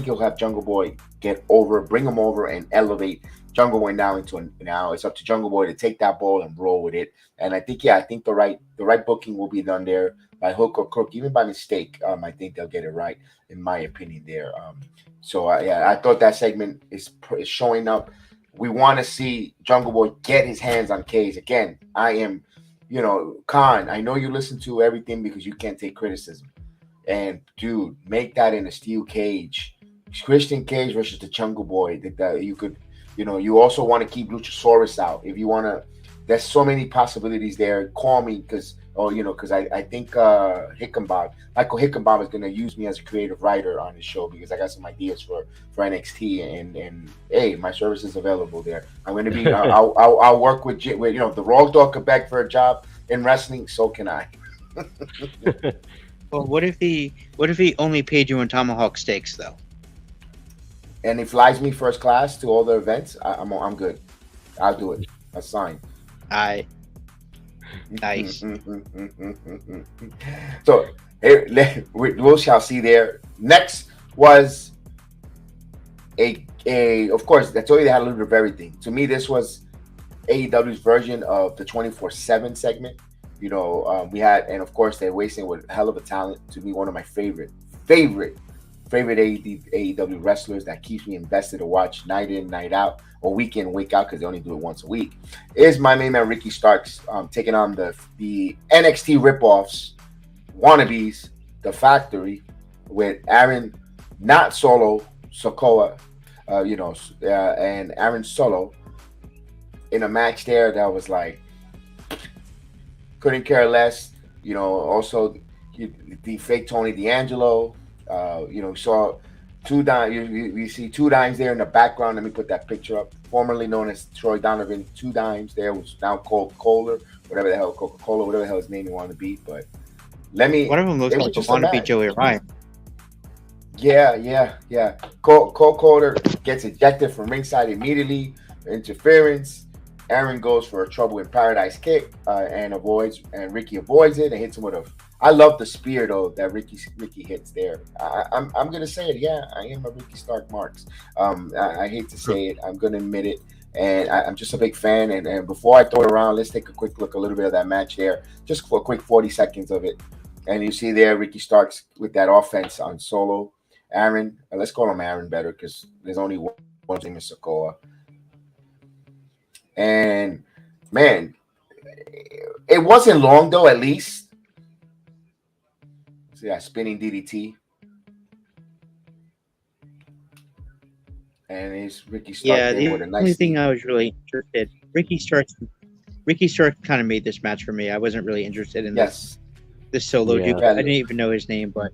[SPEAKER 5] he'll have Jungle Boy bring him over, and elevate Jungle Boy now it's up to Jungle Boy to take that ball and roll with it. And I think the right booking will be done there by hook or crook, even by mistake. I think they'll get it right, in my opinion. There. I thought that segment is showing up. We want to see Jungle Boy get his hands on Cage again. I am, Khan. I know you listen to everything because you can't take criticism. And dude, make that in a steel cage. Christian Cage versus the Jungle Boy. That you could, you also want to keep Luchasaurus out. If you want to, there's so many possibilities there. Call me because I think Michael Hickenbottom is going to use me as a creative writer on his show, because I got some ideas for NXT, and hey, my service is available there. I'm going to be, I'll work with the Raw Dog could beg for a job in wrestling, so can I.
[SPEAKER 4] Well, what if he only paid you in tomahawk steaks though?
[SPEAKER 5] And he flies me first class to all the events. I'm good. I'll do it. That's signed.
[SPEAKER 4] Nice.
[SPEAKER 5] So we shall see there. Next was of course, I told you they had a little bit of everything. To me, this was AEW's version of the 24/7 segment. We had, and of course, they're wasting with a hell of a talent. To me, one of my favorite AEW wrestlers that keeps me invested to watch night in, night out, or week in, week out, because they only do it once a week, is my main man Ricky Starks, taking on the NXT ripoffs, wannabes, the Factory, with Aaron, not Solo, Sokoa, and Aaron Solo, in a match there that was like, couldn't care less. Also the fake Tony D'Angelo. Saw Two Dimes. You see Two Dimes there in the background. Let me put that picture up. Formerly known as Troy Donovan, Two Dimes there, was now called Kohler, whatever the hell, Coca-Cola, whatever the hell his name you want to be. But let me.
[SPEAKER 4] One of them looks like a wannabe Joey Ryan.
[SPEAKER 5] Yeah. Cole Kohler gets ejected from ringside immediately. Interference. Aaron goes for a trouble in paradise kick and Ricky avoids it and hits him with a. I love the spear though that Ricky hits there. I'm gonna say it. Yeah, I am a Ricky Stark Marks. I hate to say it. I'm gonna admit it, and I'm just a big fan. And before I throw it around, let's take a quick look, a little bit of that match there, just for a quick 40 seconds of it. And you see there Ricky Starks with that offense on Solo. Aaron, let's call him Aaron better because there's only one name is Sokoa. And man, it wasn't long though. At least. See that spinning DDT. And it's Ricky Stark.
[SPEAKER 4] Yeah, the
[SPEAKER 5] with a nice
[SPEAKER 4] only thing I was really interested, Ricky Stark kind of made this match for me. I wasn't really interested in this solo dude. I didn't even know his name, but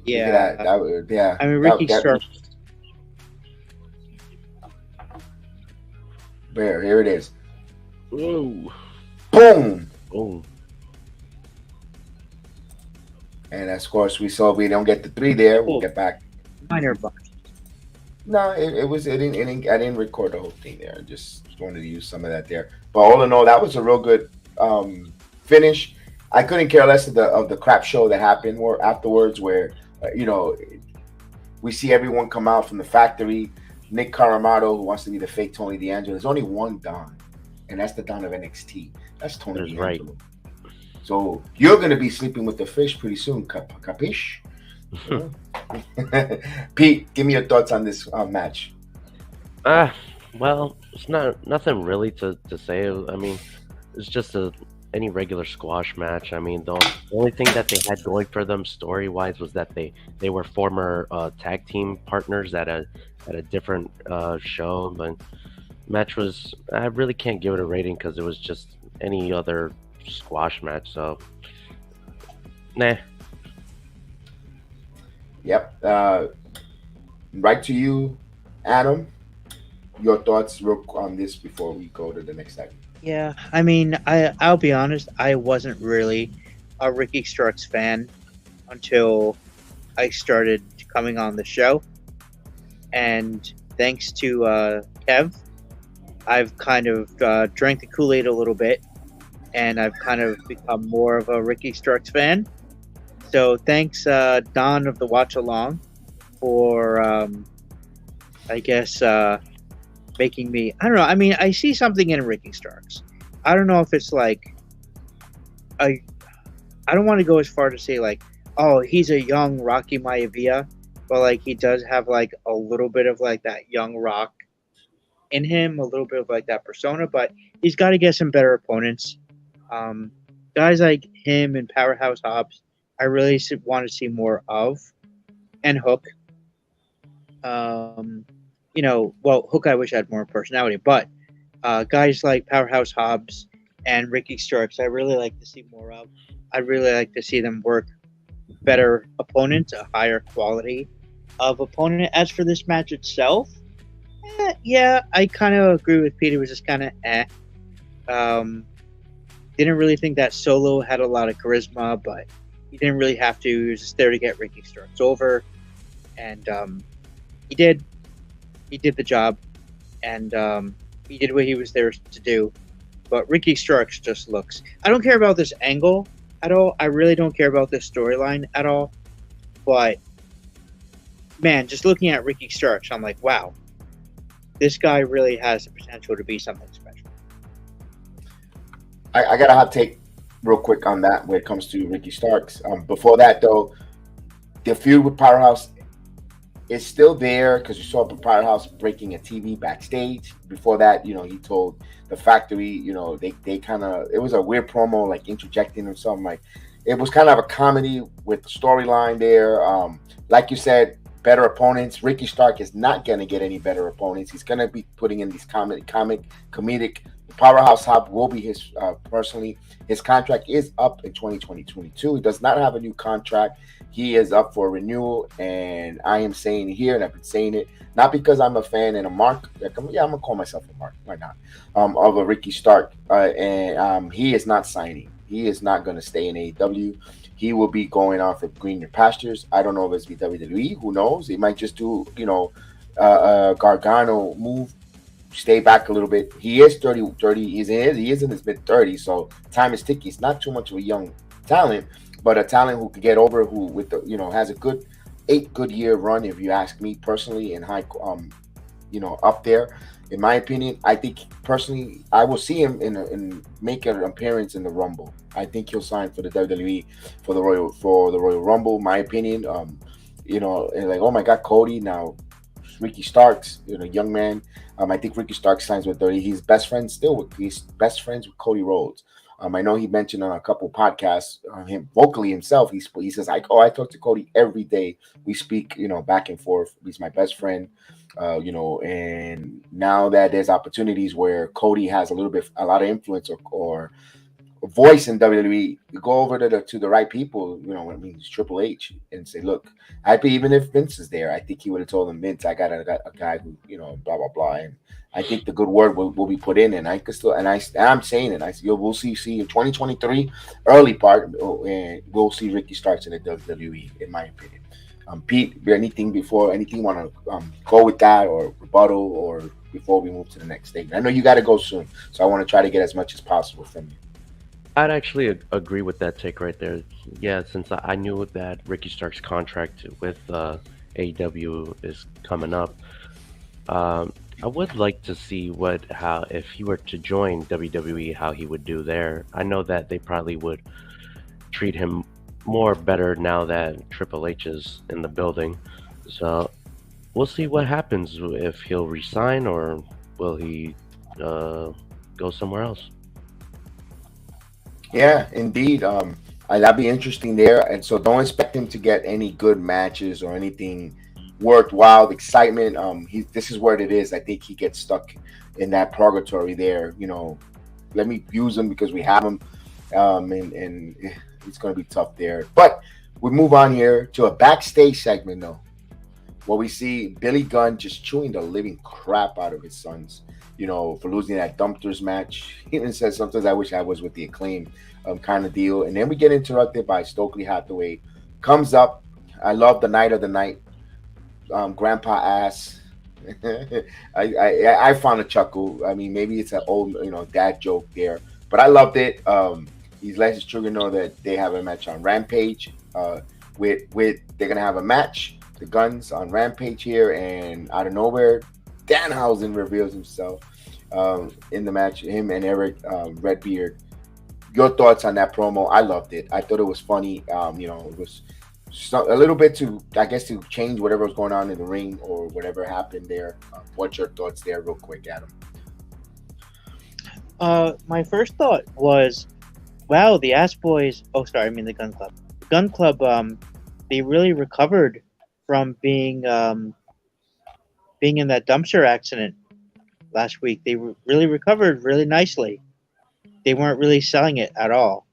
[SPEAKER 4] yeah, I mean Ricky Stark.
[SPEAKER 5] Here it is.
[SPEAKER 6] Ooh.
[SPEAKER 5] Boom.
[SPEAKER 6] Ooh.
[SPEAKER 5] And of course we don't get the 3 there. We'll get back.
[SPEAKER 4] Minor bucks.
[SPEAKER 5] No, I didn't record the whole thing there. I just wanted to use some of that there. But all in all, that was a real good finish. I couldn't care less of the crap show that happened afterwards, where we see everyone come out from the factory. Nick Caramato, who wants to be the fake Tony D'Angelo. There's only one Don, and that's the Don of NXT. That's Tony D'Angelo. Right. So you're going to be sleeping with the fish pretty soon, capiche? Pete, give me your thoughts on this match.
[SPEAKER 6] Well, it's nothing really to say. I mean, it's just any regular squash match. I mean, the only thing that they had going for them story-wise was that they were former tag team partners at a different show. But match was, I really can't give it a rating because it was just any other squash match. So, nah.
[SPEAKER 5] Yep. Right to you, Adam. Your thoughts on this before we go to the next segment.
[SPEAKER 4] Yeah, I mean, I'll be honest. I wasn't really a Ricky Starks fan until I started coming on the show, and thanks to Kev, I've kind of drank the Kool-Aid a little bit, and I've kind of become more of a Ricky Starks fan. So thanks, Don of the Watch Along, for I guess making me. I don't know. I mean, I see something in Ricky Starks. I don't know if it's like I don't want to go as far to say like, oh, he's a young Rocky Maivia, but like he does have like a little bit of like that young Rock in him, a little bit of like that persona, but he's got to get some better opponents. Guys like him and Powerhouse Hobbs, I really want to see more of, and Hook. Hook I wish had more personality, but guys like Powerhouse Hobbs and Ricky Starks, I really like to see more of. I'd really like to see them work better opponents, a higher quality of opponent. As for this match itself, yeah, I kind of agree with Peter. It was just kind of didn't really think that Solo had a lot of charisma, but he didn't really have to. He was just there to get Ricky Starks over, and he did. He did the job, and he did what he was there to do. But Ricky Starks just looks. I don't care about this angle at all. I really don't care about this storyline at all. But man, just looking at Ricky Starks, I'm like, wow, this guy really has the potential to be something special.
[SPEAKER 5] I got a hot take real quick on that when it comes to Ricky Starks. Before that, though, the feud with Powerhouse is still there because you saw Powerhouse breaking a TV backstage. Before that, he told the factory, they kind of, it was a weird promo, like interjecting or something. Like it was kind of a comedy with the storyline there. Like you said, better opponents. Ricky Stark is not going to get any better opponents. He's going to be putting in these comedic Powerhouse Hobbs will be his personally. His contract is up in 2022. He does not have a new contract. He is up for renewal, and I am saying it here, and I've been saying it not because I'm a fan and a mark. I'm gonna call myself a mark. Why not? Of a Ricky Stark, and he is not signing. He is not going to stay in AEW. He will be going on for greener pastures. I don't know if it's be WWE. Who knows? He might just do, a Gargano move, stay back a little bit. He is 30. He is in his mid-30s, so time is ticking. He's not too much of a young talent, but a talent who could get over, who with the has a good 8 good year run, if you ask me personally, and high, up there. In my opinion, I think personally, I will see him in make an appearance in the Rumble. I think he'll sign for the WWE for the Royal Rumble. My opinion, and like, oh my God, Cody now, Ricky Starks, young man. I think Ricky Starks signs with 30. He's best friends with Cody Rhodes. I know he mentioned on a couple podcasts, him vocally himself. He says, I talk to Cody every day. We speak, back and forth. He's my best friend. And now that there's opportunities where Cody has a lot of influence or voice in WWE, you go over to the right people, it's Triple H, and say, look, even if Vince is there, I think he would have told him, Vince, I got a guy who, blah, blah, blah. And I think the good word will be put in, and I could still, and I'm saying it. We'll see in 2023 early part, and we'll see Ricky Starks in the WWE, in my opinion. Pete, anything you want to go with that or rebuttal, or before we move to the next statement? I know you got to go soon, so I want to try to get as much as possible from you.
[SPEAKER 6] I'd actually agree with that take right there. Yeah, since I knew that Ricky Stark's contract with AEW is coming up, I would like to see how if he were to join WWE, how he would do there. I know that they probably would treat him more better now that Triple H is in the building. So we'll see what happens, if he'll resign or will he go somewhere else. Yeah,
[SPEAKER 5] indeed. That'd be interesting there. And so don't expect him to get any good matches or anything worthwhile, excitement. This is where it is. I think he gets stuck in that purgatory there. Let me use him because we have him. And it's going to be tough there. But we move on here to a backstage segment, though, where we see Billy Gunn just chewing the living crap out of his sons, for losing that dumpsters match. He even says, sometimes I wish I was with the Acclaim kind of deal. And then we get interrupted by Stokely Hathaway. Comes up. I love the night of the night. Grandpa ass. I found a chuckle. I mean, maybe it's an old, dad joke there. But I loved it. He lets his children know that they have a match on Rampage. They're gonna have a match, the Guns on Rampage here, and out of nowhere, Danhausen reveals himself in the match. Him and Eric Redbeard. Your thoughts on that promo? I loved it. I thought it was funny. It was a little bit to change whatever was going on in the ring or whatever happened there. What's your thoughts there, real quick, Adam?
[SPEAKER 4] My first thought was, wow, the Ass Boys. Oh, sorry, I mean the Gun Club. The Gun Club. They really recovered from being in that dumpster accident last week. They really recovered really nicely. They weren't really selling it at all.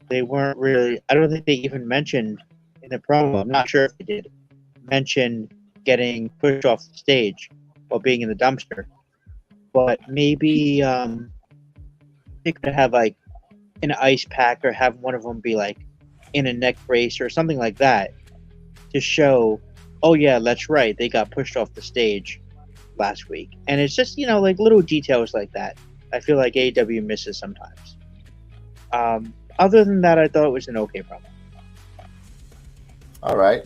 [SPEAKER 4] They weren't really. I don't think they even mentioned in the promo. I'm not sure if they did mention getting pushed off the stage while being in the dumpster. But maybe they could have like an ice pack or have one of them be like in a neck brace or something like that to show, oh yeah, that's right, they got pushed off the stage last week. And it's just, like little details like that I feel like AEW misses sometimes. Other than that, I thought it was an okay promo.
[SPEAKER 5] All right.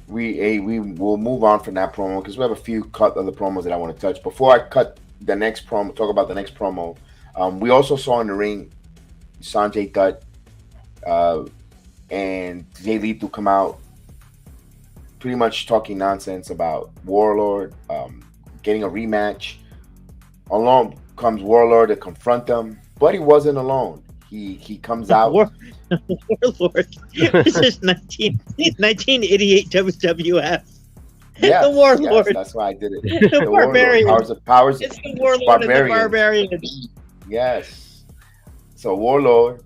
[SPEAKER 5] We will move on from that promo because we have a few other promos that I want to touch. Before I talk about the next promo, we also saw in the ring Sanjay Dutt and Jay Lethal come out pretty much talking nonsense about Warlord getting a rematch. Along comes Warlord to confront them, but he wasn't alone. He comes out.
[SPEAKER 4] Warlord. This is 1988 WWF.
[SPEAKER 5] Yes,
[SPEAKER 4] The Warlord.
[SPEAKER 5] yes, that's why I did it.
[SPEAKER 4] The
[SPEAKER 5] The Warlord.
[SPEAKER 4] Barbarian.
[SPEAKER 5] Powers.
[SPEAKER 4] It's the Warlord and the
[SPEAKER 5] Barbarians.
[SPEAKER 4] Barbarian.
[SPEAKER 5] Yes. So Warlord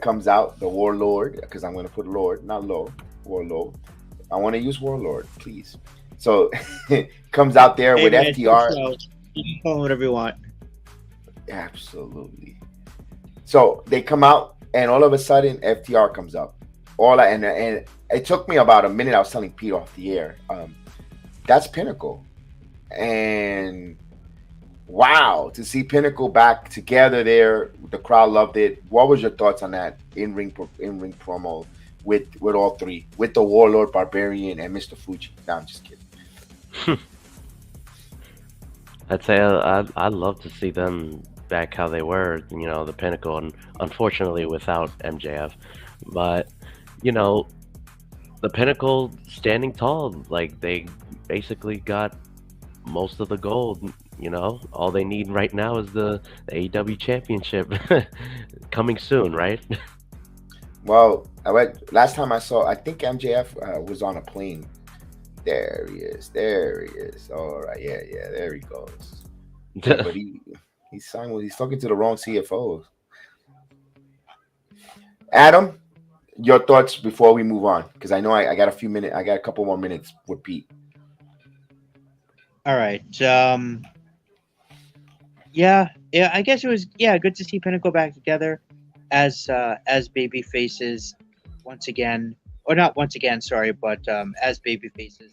[SPEAKER 5] comes out. The Warlord, because I'm going to put Lord, not Low. Warlord. I want to use Warlord, please. So comes out there with
[SPEAKER 4] man,
[SPEAKER 5] FTR.
[SPEAKER 4] you can call him whatever you want.
[SPEAKER 5] Absolutely. So they come out, and all of a sudden FTR comes up. And it took me about a minute. I was telling Pete off the air. That's Pinnacle, and wow, to see Pinnacle back together there, the crowd loved it. What was your thoughts on that in-ring promo with all three, with the Warlord, Barbarian, and Mr. Fuji? No, I'm just kidding.
[SPEAKER 6] I'd say I'd love to see them back how they were, the Pinnacle, and unfortunately without MJF. But, the Pinnacle standing tall, like they basically got most of the gold. All they need right now is the AEW Championship coming soon, right?
[SPEAKER 5] Well, last time I saw, I think MJF was on a plane. There he is. All right, yeah, there he goes. But he's talking to the wrong CFOs. Adam, your thoughts before we move on, because I know I got a few minutes. I got a couple more minutes with Pete.
[SPEAKER 4] All right. Yeah. I guess it was good to see Pinnacle back together as baby faces once again, or not once again. Sorry, but as baby faces.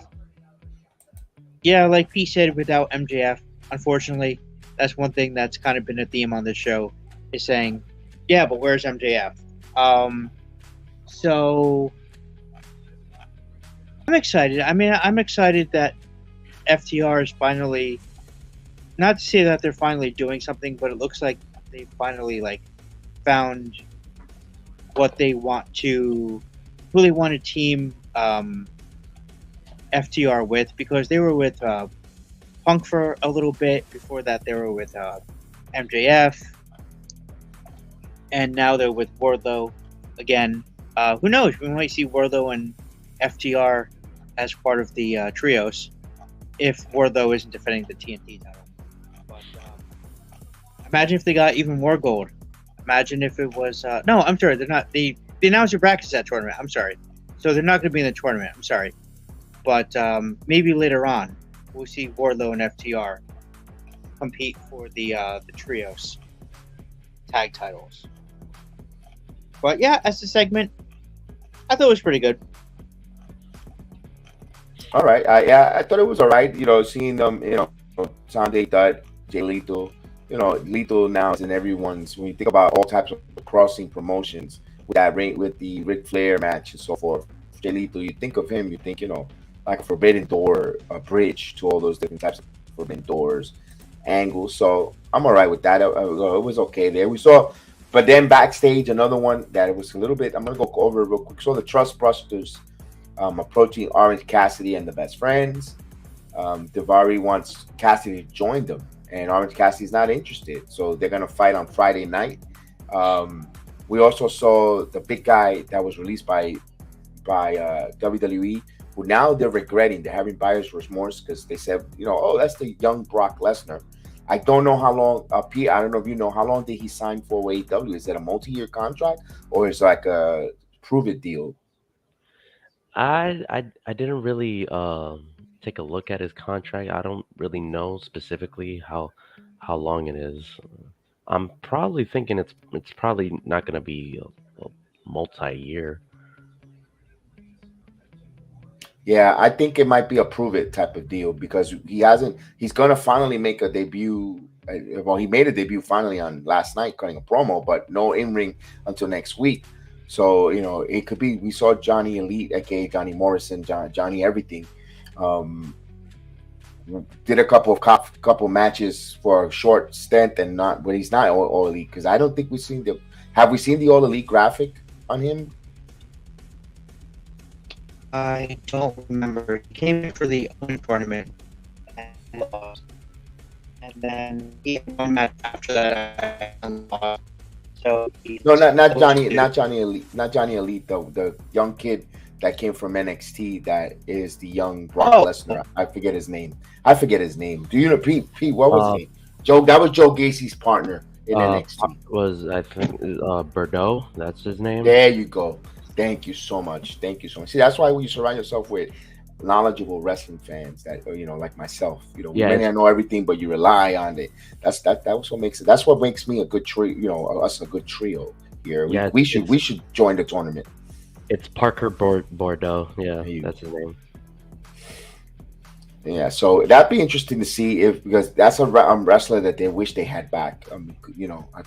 [SPEAKER 4] Yeah, like Pete said, without MJF, unfortunately, that's one thing that's kind of been a theme on this show, is saying, yeah, but where's MJF? So I'm excited. I mean, I'm excited that FTR is finally, not to say that they're finally doing something, but it looks like they finally found what they want to team FTR with, because they were with Punk for a little bit. Before that, they were with MJF, and now they're with Wardlow again. Who knows? We might see Wardlow and FTR as part of the trios if Wardlow isn't defending the TNT title. But imagine if they got even more gold. Imagine if it was no, I'm sorry, they're not. They announced their brackets at that tournament. I'm sorry, so they're not going to be in the tournament. I'm sorry, but maybe later on we'll see Wardlow and FTR compete for the trios tag titles. But yeah, as a segment, I thought it was pretty good.
[SPEAKER 5] All right, I thought it was all right. Seeing them, Sunday Dutt, Jay Lethal. Lethal now is in everyone's. When you think about all types of crossing promotions with that with the Ric Flair match and so forth, Jay Lethal, you think of him, you think like a forbidden door, a bridge to all those different types of forbidden doors, angles. So I'm all right with that. It was okay there. We saw, but then backstage, another one that it was a little bit. I'm gonna go over it real quick. So the Trust Busters approaching Orange Cassidy and the Best Friends. Daivari wants Cassidy to join them, and Orange Cassidy's not interested. So they're gonna fight on Friday night. We also saw the big guy that was released by WWE, who now they're regretting. They're having buyer's remorse because they said, oh, that's the young Brock Lesnar. I don't know how long, Pete, I don't know if you know, how long did he sign for AEW? Is it a multi-year contract, or is it like a prove-it deal?
[SPEAKER 6] I didn't really take a look at his contract. I don't really know specifically how long it is. I'm probably thinking it's probably not going to be a multi-year.
[SPEAKER 5] Yeah, I think it might be a prove-it type of deal, because he's going to finally make a debut. Well, he made a debut finally on last night, cutting a promo, but no in-ring until next week. So, it could be, we saw Johnny Elite, aka Johnny Morrison, Johnny Everything, did a couple matches for a short stint, but he's not all elite, because I don't think we've seen have we seen the all elite graphic on him?
[SPEAKER 4] I don't remember. He came in for the own tournament and lost. And then he had one match after that and lost. So
[SPEAKER 5] no, not Johnny Elite, the young kid that came from NXT. That is the young Brock Lesnar. I forget his name. Do you know Pete? What was his name? Joe. That was Joe Gacy's partner in NXT.
[SPEAKER 6] Was I think Bordeaux? That's his name.
[SPEAKER 5] There you go. Thank you so much. See, that's why when you surround yourself with knowledgeable wrestling fans that like myself, we may not know everything, but you rely on it. That's what makes it. That's what makes me a good trio. Us a good trio here. We should join the tournament.
[SPEAKER 6] It's Parker Bordeaux. Yeah, that's his name.
[SPEAKER 5] Yeah, so that'd be interesting to see because that's a wrestler that they wish they had back.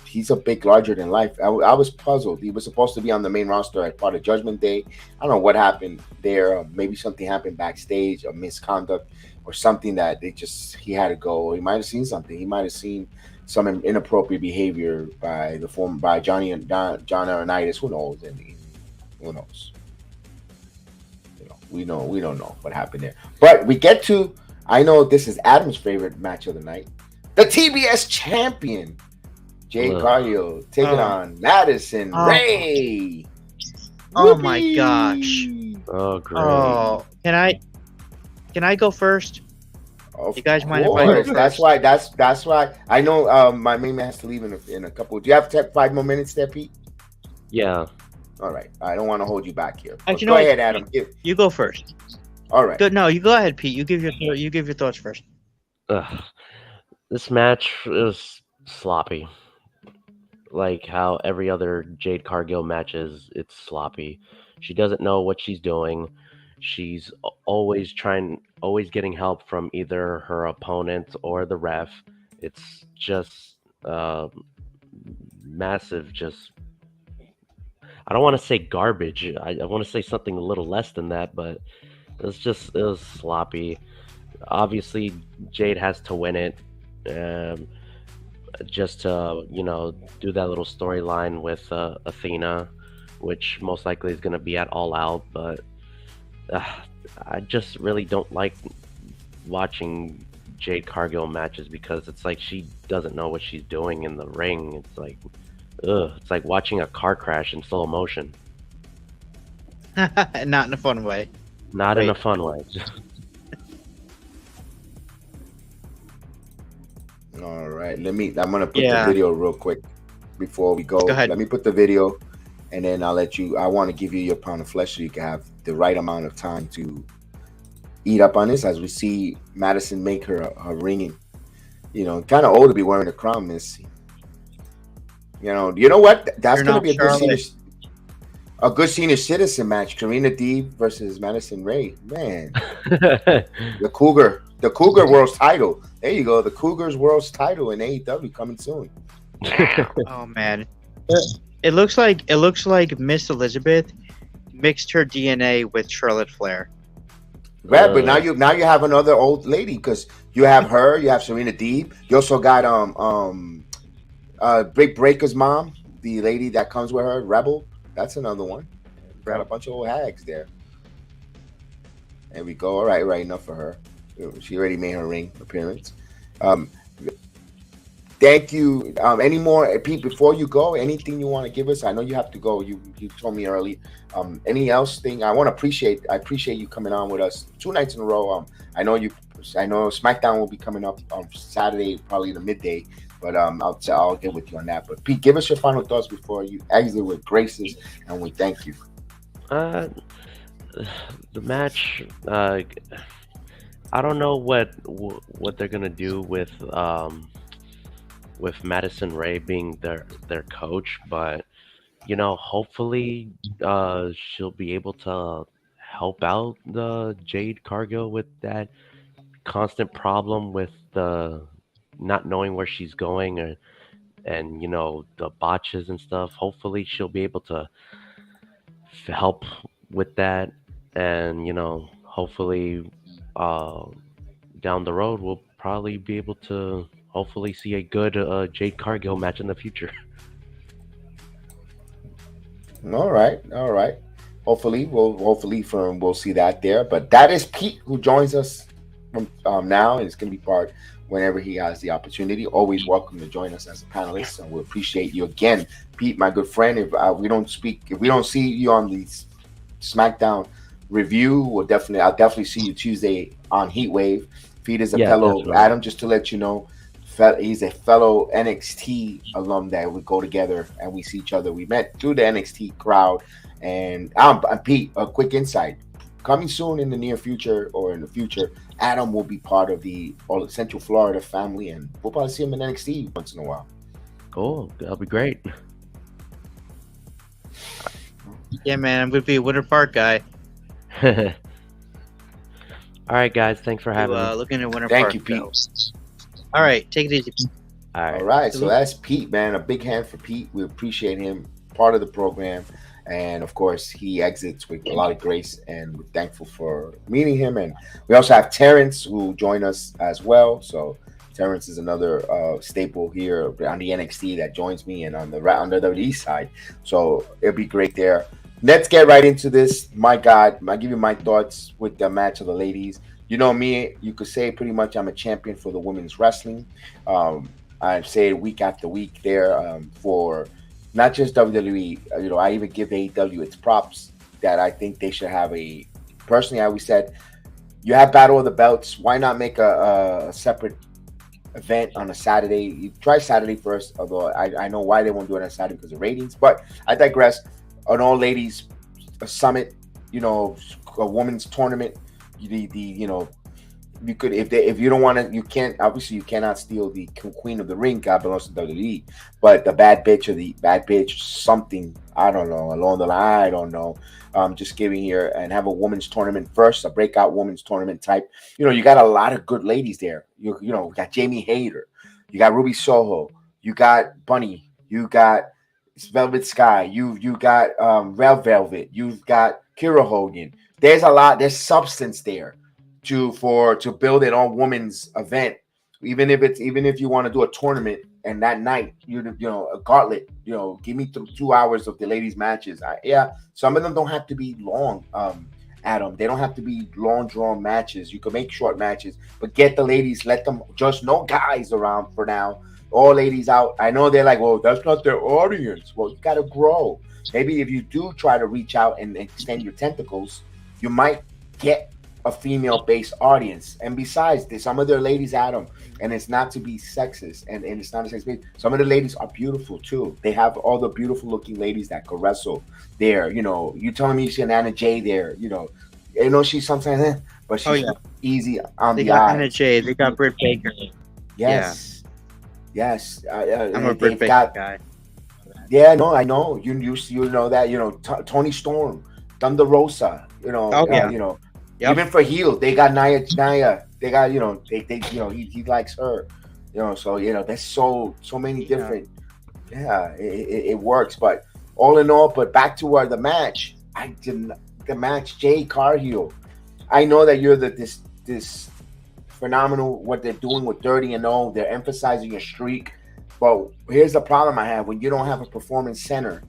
[SPEAKER 5] He's a big, larger than life. I was puzzled. He was supposed to be on the main roster as part of Judgment Day. I don't know what happened there. Maybe something happened backstage, a misconduct or something that he had to go. He might have seen something. He might have seen some inappropriate behavior by John Laurinaitis. Who knows? Who knows? We don't know what happened there. But we get to, I know this is Adam's favorite match of the night. The TBS champion, Jade Cargill, taking on Madison Ray.
[SPEAKER 4] Oh my gosh.
[SPEAKER 6] Oh, great.
[SPEAKER 4] Oh, can I go first?
[SPEAKER 5] Of
[SPEAKER 4] you guys mind if I go
[SPEAKER 5] first? That's why. I know my main man has to leave in a couple. Do you have 5 more minutes there, Pete?
[SPEAKER 6] Yeah.
[SPEAKER 5] All right. I don't want to hold you back here.
[SPEAKER 4] Actually,
[SPEAKER 5] go ahead, Adam.
[SPEAKER 4] You go first.
[SPEAKER 5] All right.
[SPEAKER 4] No, you go ahead, Pete. You give your thoughts first.
[SPEAKER 6] This match is sloppy. Like how every other Jade Cargill match is, it's sloppy. She doesn't know what she's doing. She's always getting help from either her opponent or the ref. It's just massive, I don't want to say garbage. I want to say something a little less than that, but it was sloppy. Obviously, Jade has to win it, just to do that little storyline with Athena, which most likely is going to be at All Out. But I just really don't like watching Jade Cargill matches because it's like she doesn't know what she's doing in the ring. It's like. It's like watching a car crash in slow motion.
[SPEAKER 4] Not in a fun way.
[SPEAKER 6] Not in a fun way.
[SPEAKER 5] All right. I'm gonna put the video real quick before we go.
[SPEAKER 4] Go ahead.
[SPEAKER 5] Let me put the video, and then I'll let you. I want to give you your pound of flesh so you can have the right amount of time to eat up on this. As we see Madison make her ringing, kind of old to be wearing a crown, Miss. You know what? That's going to be a good senior citizen match. Karina Deeb versus Madison Ray. Man, the Cougar World's title. There you go. The Cougars World's title in AEW coming soon.
[SPEAKER 4] Oh man, it looks like Miss Elizabeth mixed her DNA with Charlotte Flair.
[SPEAKER 5] Right, but now you have another old lady because you have her. You have Serena Deeb. You also got Britt Breaker's mom, the lady that comes with her, Rebel. That's another one. Got a bunch of old hags there. There we go. All right, enough for her. She already made her ring appearance. Thank you. Any more, Pete? Before you go, anything you want to give us? I know you have to go. You told me early. Any else thing? I appreciate you coming on with us 2 nights in a row. I know SmackDown will be coming up on Saturday, probably the midday. But I'll get with you on that. But Pete, give us your final thoughts before you exit with graces, and we thank you.
[SPEAKER 6] The match, I don't know what they're gonna do with Madison Ray being their coach, but hopefully she'll be able to help out the Jade Cargill with that constant problem with the not knowing where she's going and the botches and stuff. Hopefully she'll be able to help with that, and hopefully down the road we'll probably be able to hopefully see a good Jade Cargill match in the future.
[SPEAKER 5] All right. Hopefully we'll see that there. But that is Pete, who joins us from now, and it's going to be part whenever he has the opportunity. Always welcome to join us as a panelist, and we appreciate you again, Pete, my good friend. If we don't see you on the SmackDown review. I'll definitely see you Tuesday on Heatwave. Feed is a
[SPEAKER 6] Yeah,
[SPEAKER 5] fellow
[SPEAKER 6] definitely.
[SPEAKER 5] Adam, just to let you know. He's a fellow NXT alum that we go together and we see each other. We met through the NXT crowd. And I'm Pete, a quick insight. Coming soon in the near future or in the future, Adam will be part of the Central Florida family, and we'll probably see him in NXT once in a while.
[SPEAKER 6] Cool. That'll be great.
[SPEAKER 4] Yeah, man, I'm gonna be a Winter Park guy.
[SPEAKER 6] All right, guys. Thanks for having me.
[SPEAKER 4] Looking at Winter
[SPEAKER 5] Thank
[SPEAKER 4] Park.
[SPEAKER 5] you, Pete.
[SPEAKER 4] All right, take it easy.
[SPEAKER 6] All right.
[SPEAKER 5] All right, so that's Pete, man. A big hand for Pete. We appreciate him, part of the program. And of course, he exits with a lot of grace, and we're thankful for meeting him. And we also have Terrence, who will join us as well. So Terrence is another staple here on the NXT that joins me, and on the WWE side. So it'll be great there. Let's get right into this. My God, I give you my thoughts with the match of the ladies. You know me, you could say pretty much I'm a champion for the women's wrestling. I say it week after week there for not just WWE. I even give AEW its props that I think they should have a. Personally, I always said, you have Battle of the Belts. Why not make a separate event on a Saturday? You try Saturday first, although I know why they won't do it on Saturday because of ratings. But I digress. An all ladies summit, a women's tournament. You could, if you don't want to, you can't. Obviously, you cannot steal the queen of the ring. God belongs to WWE. But the bad bitch or the bad bitch, something, I don't know, along the line, I don't know. Just giving here and have a women's tournament first, a breakout women's tournament type. You got a lot of good ladies there. You got Jamie Hayter, you got Ruby Soho, you got Bunny, you got Velvet Sky, you got Red Velvet, you've got Kira Hogan. There's a lot. There's substance there to build an all women's event. Even if you want to do a tournament and that night a gauntlet. Give me 2 hours of the ladies matches. Some of them don't have to be long. Adam, they don't have to be long drawn matches. You can make short matches, but get the ladies. Let them just no guys around for now. All ladies out. I know they're like, well, that's not their audience. Well, you got to grow. Maybe if you do try to reach out and extend your tentacles, you might get a female-based audience. And besides, some of their ladies, Adam, and it's not to be sexist, and it's not a sexist. Some of the ladies are beautiful too. They have all the beautiful-looking ladies that could wrestle there. You telling me you see an Anna Jay there? She's sometimes, but she's easy on the eye.
[SPEAKER 4] Anna Jay. They got Britt Baker.
[SPEAKER 5] Yes.
[SPEAKER 4] I'm a Britt Baker guy.
[SPEAKER 5] Yeah, no, I know. You know that. Tony Storm, Thunder Rosa. Even for heel, they got Nia. They got he likes her. So there's so many different. Yeah, it works. But all in all, but back to the match. The match, Jay Cargill. I know that you're this phenomenal what they're doing with 30-0. They're emphasizing your streak. But here's the problem I have: when you don't have a performance center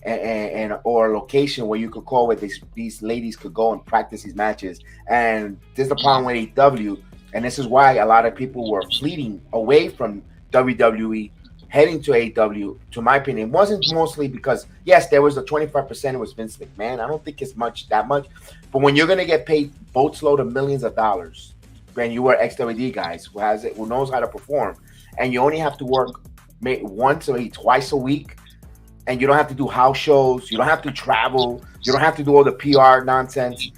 [SPEAKER 5] and or a location where you could call where these ladies could go and practice these matches. And this is the problem with AEW, and this is why a lot of people were fleeting away from WWE, heading to AEW. To my opinion, it wasn't mostly because yes, there was the 25%. It was Vince McMahon. I don't think it's that much. But when you're gonna get paid boatload of millions of dollars, and you were ex-WWE guys who knows how to perform, and you only have to work once or twice a week, and you don't have to do house shows, you don't have to travel, you don't have to do all the PR nonsense,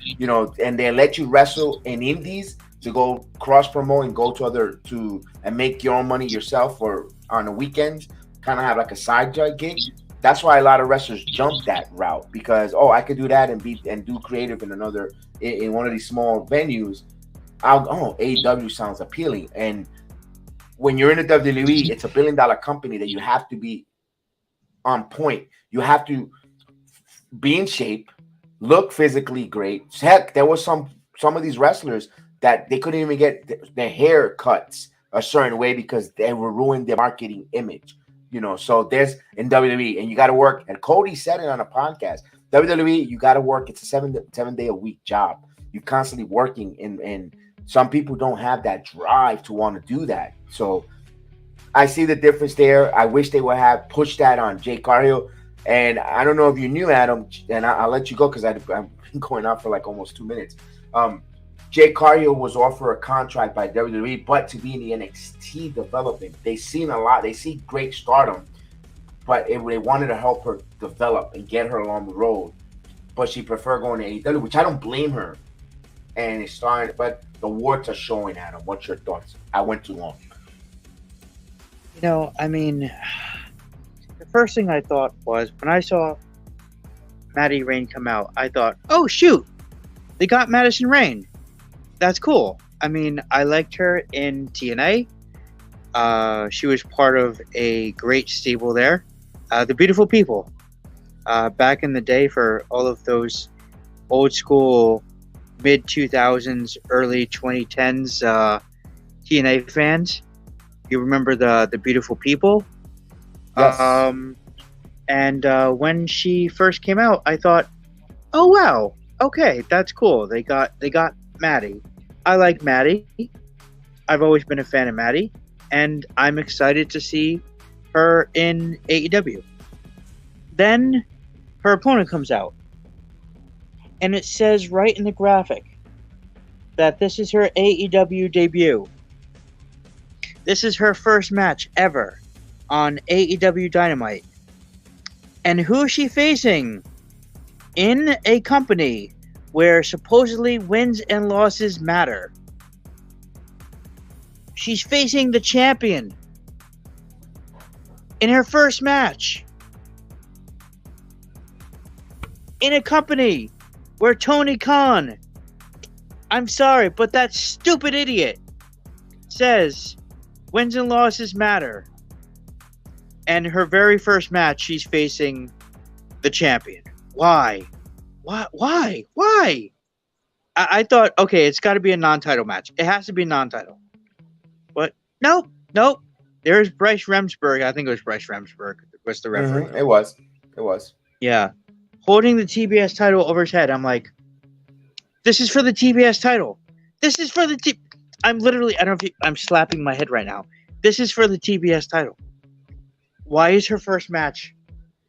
[SPEAKER 5] and they let you wrestle in indies to go cross promote and go to and make your own money yourself or on the weekends, kind of have like a side gig. That's why a lot of wrestlers jump that route because I could do that and do creative in one of these small venues. AEW sounds appealing, and when you're in the WWE, it's $1 billion company that you have to be on point. You have to be in shape, look physically great. Heck, there was some of these wrestlers that they couldn't even get their hair cuts a certain way because they were ruining their marketing image. So there's in WWE, and you got to work. And Cody said it on a podcast. WWE, you got to work. It's a 7-day-a-week job. You're constantly working, and some people don't have that drive to want to do that. So I see the difference there. I wish they would have pushed that on Jay Cargill. And I don't know if you knew, Adam, and I'll let you go because I've been going on for like almost 2 minutes. Jade Cargill was offered a contract by WWE, but to be in the NXT development. They seen a lot. They see great stardom, but they wanted to help her develop and get her along the road. But she preferred going to AEW, which I don't blame her. And it's starting, but the warts are showing, Adam. What's your thoughts? I went too long.
[SPEAKER 4] You know, I mean, the first thing I thought was when I saw Maddie Rain come out, I thought, oh, shoot, they got Madison Rain. That's cool. I mean, I liked her in TNA. She was part of a great stable there. The Beautiful People. Back in the day, for all of those old school mid-2000s, early 2010s TNA fans, you remember the Beautiful People?
[SPEAKER 5] Yes.
[SPEAKER 4] And when she first came out, I thought, oh, wow, okay, that's cool. They got Maddie. I like Maddie. I've always been a fan of Maddie, and I'm excited to see her in AEW. Then her opponent comes out, and it says right in the graphic that this is her AEW debut. This is her first match ever on AEW Dynamite. And who is she facing? In a company where supposedly wins and losses matter. She's facing the champion in her first match. In a company where Tony Khan, I'm sorry, but that stupid idiot says wins and losses matter. And her very first match, she's facing the champion. Why? Why? I thought, okay, it's got to be a non-title match. It has to be non-title. But nope. There's Bryce Remsburg. I think it was Bryce Remsburg was the referee.
[SPEAKER 5] It was.
[SPEAKER 4] Yeah. Holding the TBS title over his head. I'm like, this is for the TBS title. This is for the I'm literally, I don't know if I'm slapping my head right now. This is for the TBS title. Why is her first match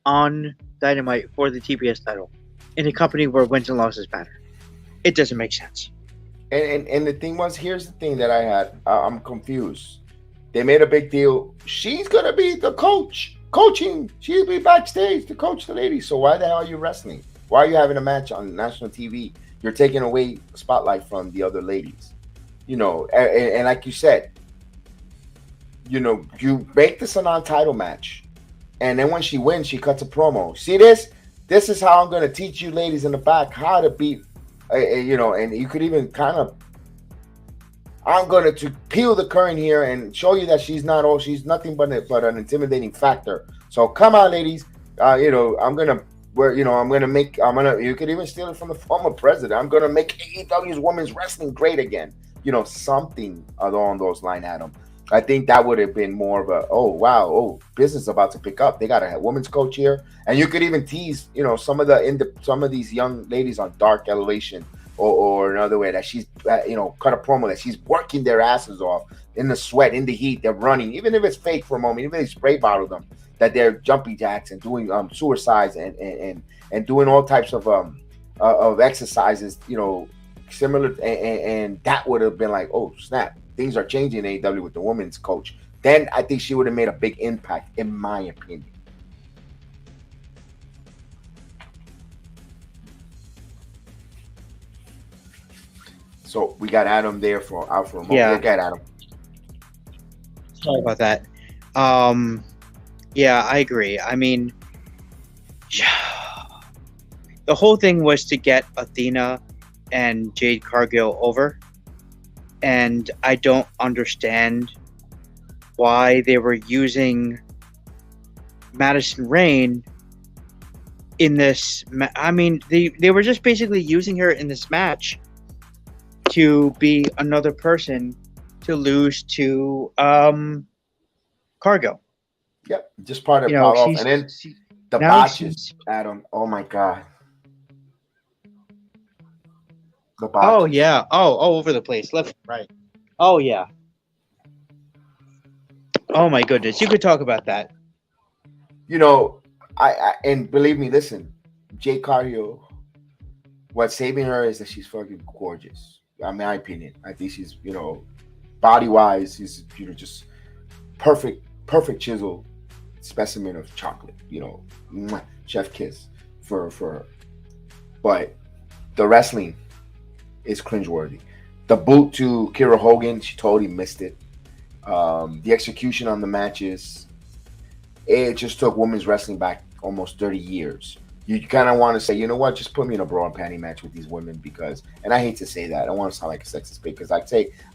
[SPEAKER 4] on Dynamite for the TBS title in a company where wins and losses matter? It doesn't make sense.
[SPEAKER 5] And the thing was, here's the thing that I had. I'm confused. They made a big deal. She's gonna be the coaching. She'll be backstage to coach the ladies. So why the hell are you wrestling? Why are you having a match on national TV? You're taking away the spotlight from the other ladies. You know, and like you said, you know, you make this a non-title match, and then when she wins, she cuts a promo. See this? This is how I'm going to teach you ladies in the back how to beat, you know, and you could even kind of, I'm going to peel the curtain here and show you that she's nothing but an intimidating factor. So come on, ladies. You know, you could even steal it from the former president. I'm going to make AEW's women's wrestling great again. You know, something along those lines, Adam. I think that would have been more of a, oh, wow, oh, business is about to pick up. They got a women's coach here. And you could even tease, you know, some of these young ladies on Dark Elevation or another way that she's, you know, cut a promo that she's working their asses off in the sweat, in the heat. They're running, even if it's fake for a moment, even if they spray bottle them, that they're jumping jacks and doing suicides and doing all types of exercises, you know, similar. And that would have been like, oh, snap. Things are changing in AEW with the women's coach. Then I think she would have made a big impact, in my opinion. So we got Adam there out for a moment.
[SPEAKER 4] Yeah.
[SPEAKER 5] Got Adam.
[SPEAKER 4] Sorry about that. Yeah, I agree. I mean, the whole thing was to get Athena and Jade Cargill over. And I don't understand why they were using Madison Rain in this. I mean, they were just basically using her in this match to be another person to lose to Cargill.
[SPEAKER 5] Yep, just part of power off. And then the botches, Adam. Oh my God.
[SPEAKER 4] Oh yeah. Oh, all over the place. Left, right. Oh yeah. Oh my goodness. You could talk about that.
[SPEAKER 5] You know, and believe me, listen, Jade Cargill, what's saving her is that she's fucking gorgeous. In my opinion, I think she's, body wise, she's, just perfect chisel specimen of chocolate. Chef kiss for her. But the wrestling is cringeworthy. The boot to Kira Hogan, she totally missed it. The execution on the matches, it just took women's wrestling back almost 30 years. You kind of want to say, you know what, just put me in a bra and panty match with these women because, and I hate to say that, I don't want to sound like a sexist because I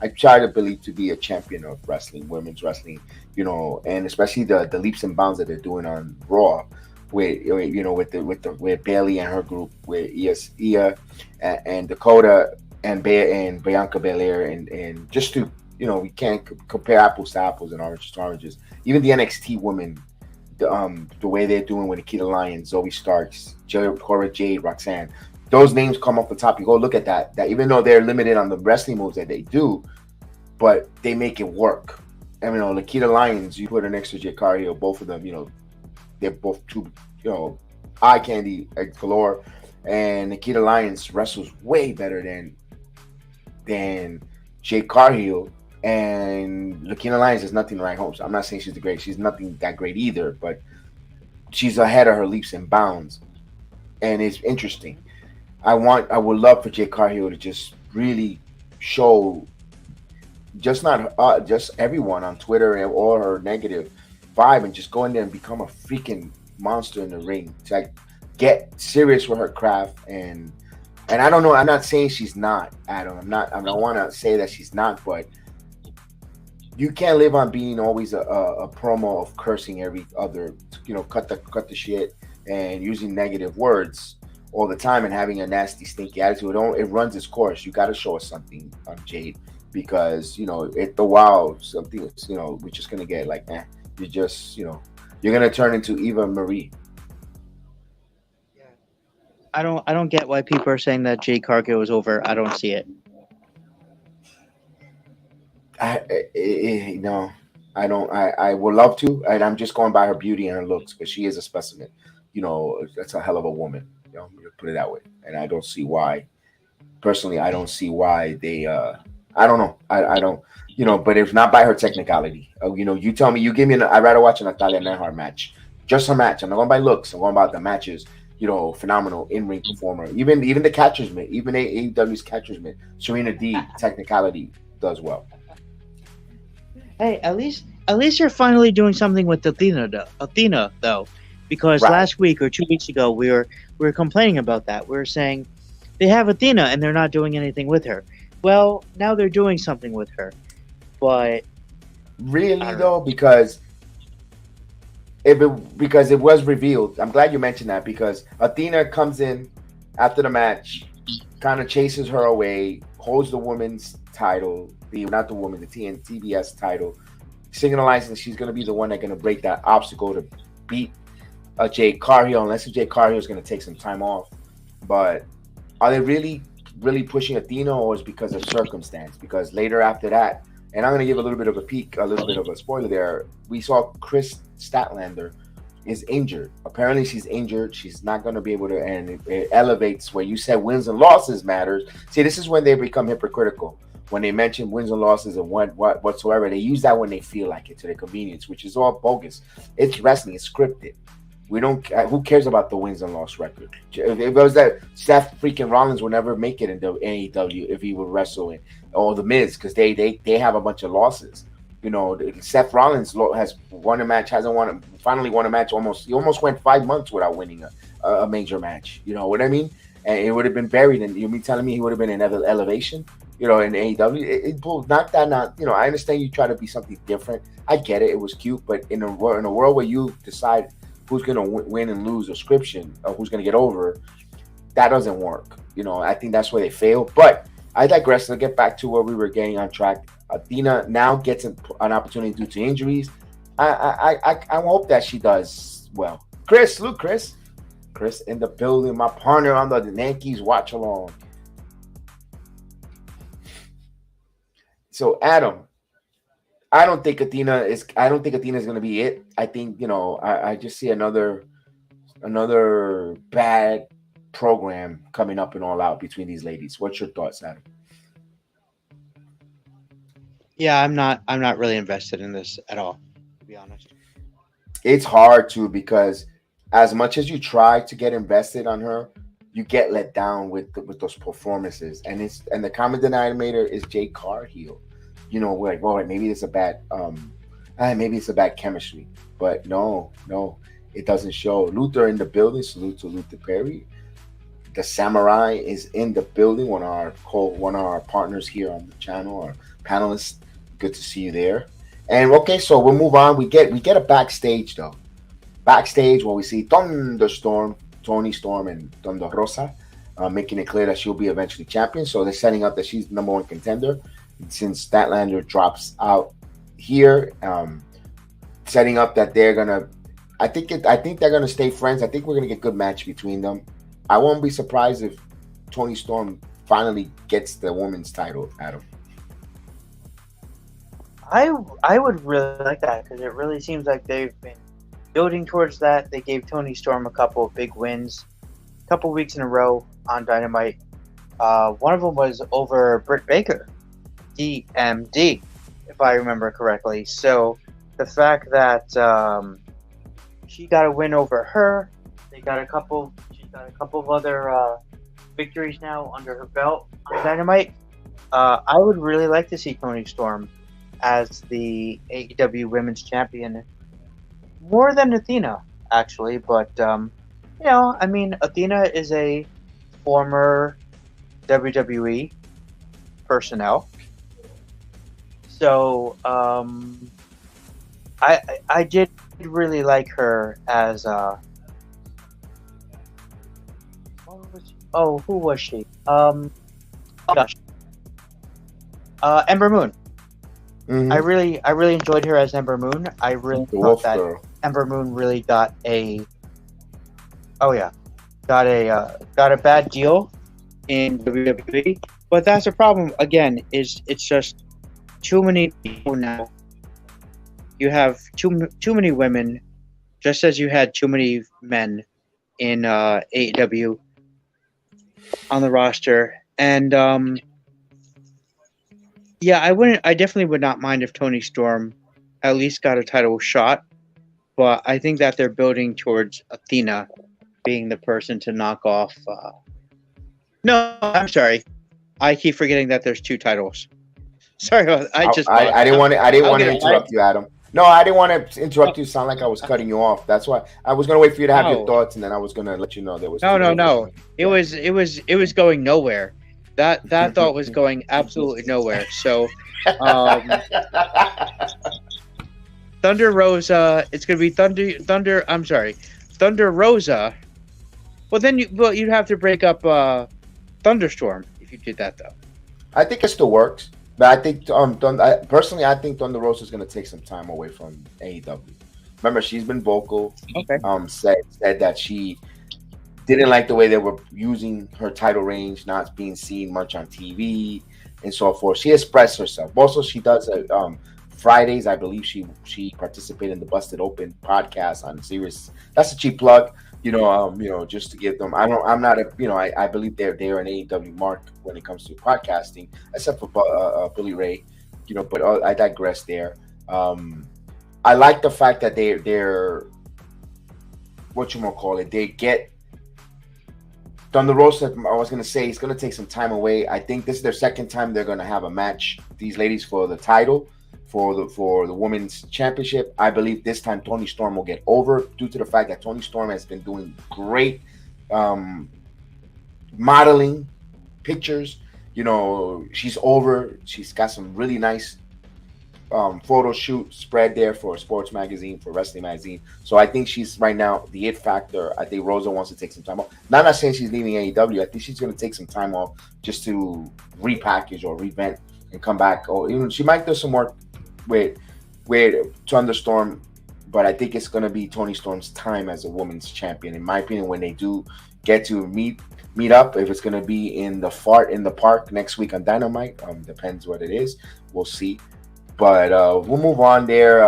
[SPEAKER 5] try to believe to be a champion of wrestling, women's wrestling, and especially the leaps and bounds that they're doing on Raw with Bailey and her group with Ia and Dakota and Bianca Belair and just to, we can't compare apples to apples and oranges to oranges. Even the NXT women, the way they're doing with Nikita Lyons, Zoe Starks, Cora Jade, Roxanne, those names come off the top. You go look at that even though they're limited on the wrestling moves that they do, but they make it work. I mean, Nikita Lyons, you put her next to Jade Cargill, both of them, they're both two, eye candy galore. And Nikita Lyons wrestles way better than Jade Cargill. And Nikita Lyons is nothing to write home. So I'm not saying she's the great. She's nothing that great either, but she's ahead of her leaps and bounds. And it's interesting. I would love for Jade Cargill to just really show just everyone on Twitter or her negative vibe and just go in there and become a freaking monster in the ring. To like get serious with her craft and I don't know. I'm not saying she's not, Adam. I don't want to say that she's not, but you can't live on being always a promo of cursing every other, cut the shit and using negative words all the time and having a nasty, stinky attitude. It runs its course. You got to show us something on Jade because, at the while, something, we're just going to get like, you're just, you're going to turn into Eva Marie.
[SPEAKER 4] Yeah. I don't get why people are saying that Jade Cargill is over. I don't see it.
[SPEAKER 5] No, I don't. I would love to, and I'm just going by her beauty and her looks because she is a specimen. That's a hell of a woman. Put it that way. And I don't see why. Personally, I don't see why they. I don't know. I don't. But it's not by her technicality. You tell me. You give me. I'd rather watch a Natalia Neidhart match. Just her match. I'm not going by looks. I'm going by the matches. Phenomenal in-ring performer. Even the catcher's mitt. Even AEW's catcher's mitt. Serena D technicality does well.
[SPEAKER 4] Hey, at least you're finally doing something with Athena though, because last week or 2 weeks ago we were complaining about that. We were saying they have Athena and they're not doing anything with her. Well, now they're doing something with her, but
[SPEAKER 5] really though, because it was revealed. I'm glad you mentioned that because Athena comes in after the match, kind of chases her away, holds the women's title. The TBS title, signalizing that she's going to be the one that's going to break that obstacle to beat Jade Cargill, unless Jade Cargill is going to take some time off. But are they really pushing Athena, or is it because of circumstance? Because later after that, and I'm going to give a little bit of a spoiler there, we saw Chris Statlander is injured. Apparently she's injured. She's not going to be able to, and it elevates where you said wins and losses matters. See, this is when they become hypocritical. When they mention wins and losses and whatsoever, they use that when they feel like it to their convenience, which is all bogus. It's wrestling. It's scripted. We don't. Who cares about the wins and loss record? If it was that Seth freaking Rollins would never make it into AEW if he would wrestle in, or the Miz, because they have a bunch of losses. Seth Rollins has won a match, finally won a match. He almost went 5 months without winning a major match. You know what I mean? And it would have been buried. And you mean telling me he would have been in elevation? In AEW, I understand you try to be something different. I get it. It was cute, but in a world where you decide who's going to win and lose a scription or who's going to get over, that doesn't work. I think that's where they fail. But I digress. To get back to where we were getting on track. Athena now gets an opportunity due to injuries. I hope that she does well. Chris in the building. My partner on the Yankees watch along. So Adam, I don't think Athena is going to be it. I think I just see another another bad program coming up and all out between these ladies. What's your thoughts, Adam?
[SPEAKER 4] Yeah, I'm not really invested in this at all, to be honest.
[SPEAKER 5] It's hard to, because as much as you try to get invested on her, you get let down with those performances, and the common denominator is Jade Cargill. We're like, well, maybe it's a bad maybe it's a bad chemistry, but no, it doesn't show. Luther in the building. Salute to Luther Perry. The Samurai is in the building. One of our partners here on the channel, our panelists. Good to see you there. And okay, so we'll move on. We get a backstage though. Backstage, where we see Thunderstorm, Toni Storm, and Thunder Rosa, making it clear that she'll be eventually champion. So they're setting up that she's the number one contender. And since Statlander drops out here, setting up that they're gonna. I think they're gonna stay friends. I think we're gonna get a good match between them. I won't be surprised if Toni Storm finally gets the women's title, Adam.
[SPEAKER 4] I would really like that, because it really seems like they've been building towards that. They gave Toni Storm a couple of big wins, a couple weeks in a row on Dynamite. One of them was over Britt Baker, DMD, if I remember correctly. So the fact that she got a win over her, she's got a couple of other victories now under her belt on Dynamite. I would really like to see Toni Storm as the AEW Women's Champion, more than Athena, actually. But Athena is a former WWE personnel, so I did really like her as who was she? Ember Moon.
[SPEAKER 5] Mm-hmm.
[SPEAKER 4] I really enjoyed her as Ember Moon. I really thought that Ember Moon really got a bad deal in WWE. But that's the problem. Again, it's just too many people now. You have too many women, just as you had too many men in AEW on the roster, and I definitely would not mind if Toni Storm at least got a title shot, but I think that they're building towards Athena being the person to knock off. No, I'm sorry. I keep forgetting that there's two titles. Sorry, I
[SPEAKER 5] didn't want to interrupt you, Adam. No, I didn't want to interrupt you. Sound like I was cutting you off. That's why I was going to wait for you to have your thoughts, and then I was going to let you know there was.
[SPEAKER 4] No. It was going nowhere. That thought was going absolutely nowhere. So, Thunder Rosa. It's going to be Thunder. I'm sorry, Thunder Rosa. Well, then you'd have to break up Thunderstorm if you did that, though.
[SPEAKER 5] I think it still works, but I think personally, I think Thunder Rosa is going to take some time away from AEW. Remember, she's been vocal.
[SPEAKER 4] Okay.
[SPEAKER 5] Said that she didn't like the way they were using her title range, not being seen much on TV and so forth. She expressed herself. Also, she does Fridays. I believe she participated in the Busted Open podcast on Sirius. That's a cheap plug, just to give them. I'm not a, I believe they're an AEW mark when it comes to podcasting, except for Billy Ray, But I digress there. I like the fact that they're they get. Thunder Rosa, I was going to say, it's going to take some time away. I think this is their second time they're going to have a match, these ladies, for the title, for the Women's Championship. I believe this time Toni Storm will get over due to the fact that Toni Storm has been doing great modeling pictures. She's over. She's got some really nice photo shoot spread there for a sports magazine, for wrestling magazine. So I think she's right now the it factor. I think Rosa wants to take some time off. Now, I'm not saying she's leaving AEW. I think she's going to take some time off just to repackage or revamp and come back. Or even she might do some work with Thunderstorm, but I think it's going to be Toni Storm's time as a women's champion. In my opinion, when they do get to meet up, if it's going to be in the park next week on Dynamite, depends what it is. We'll see. But we'll move on there.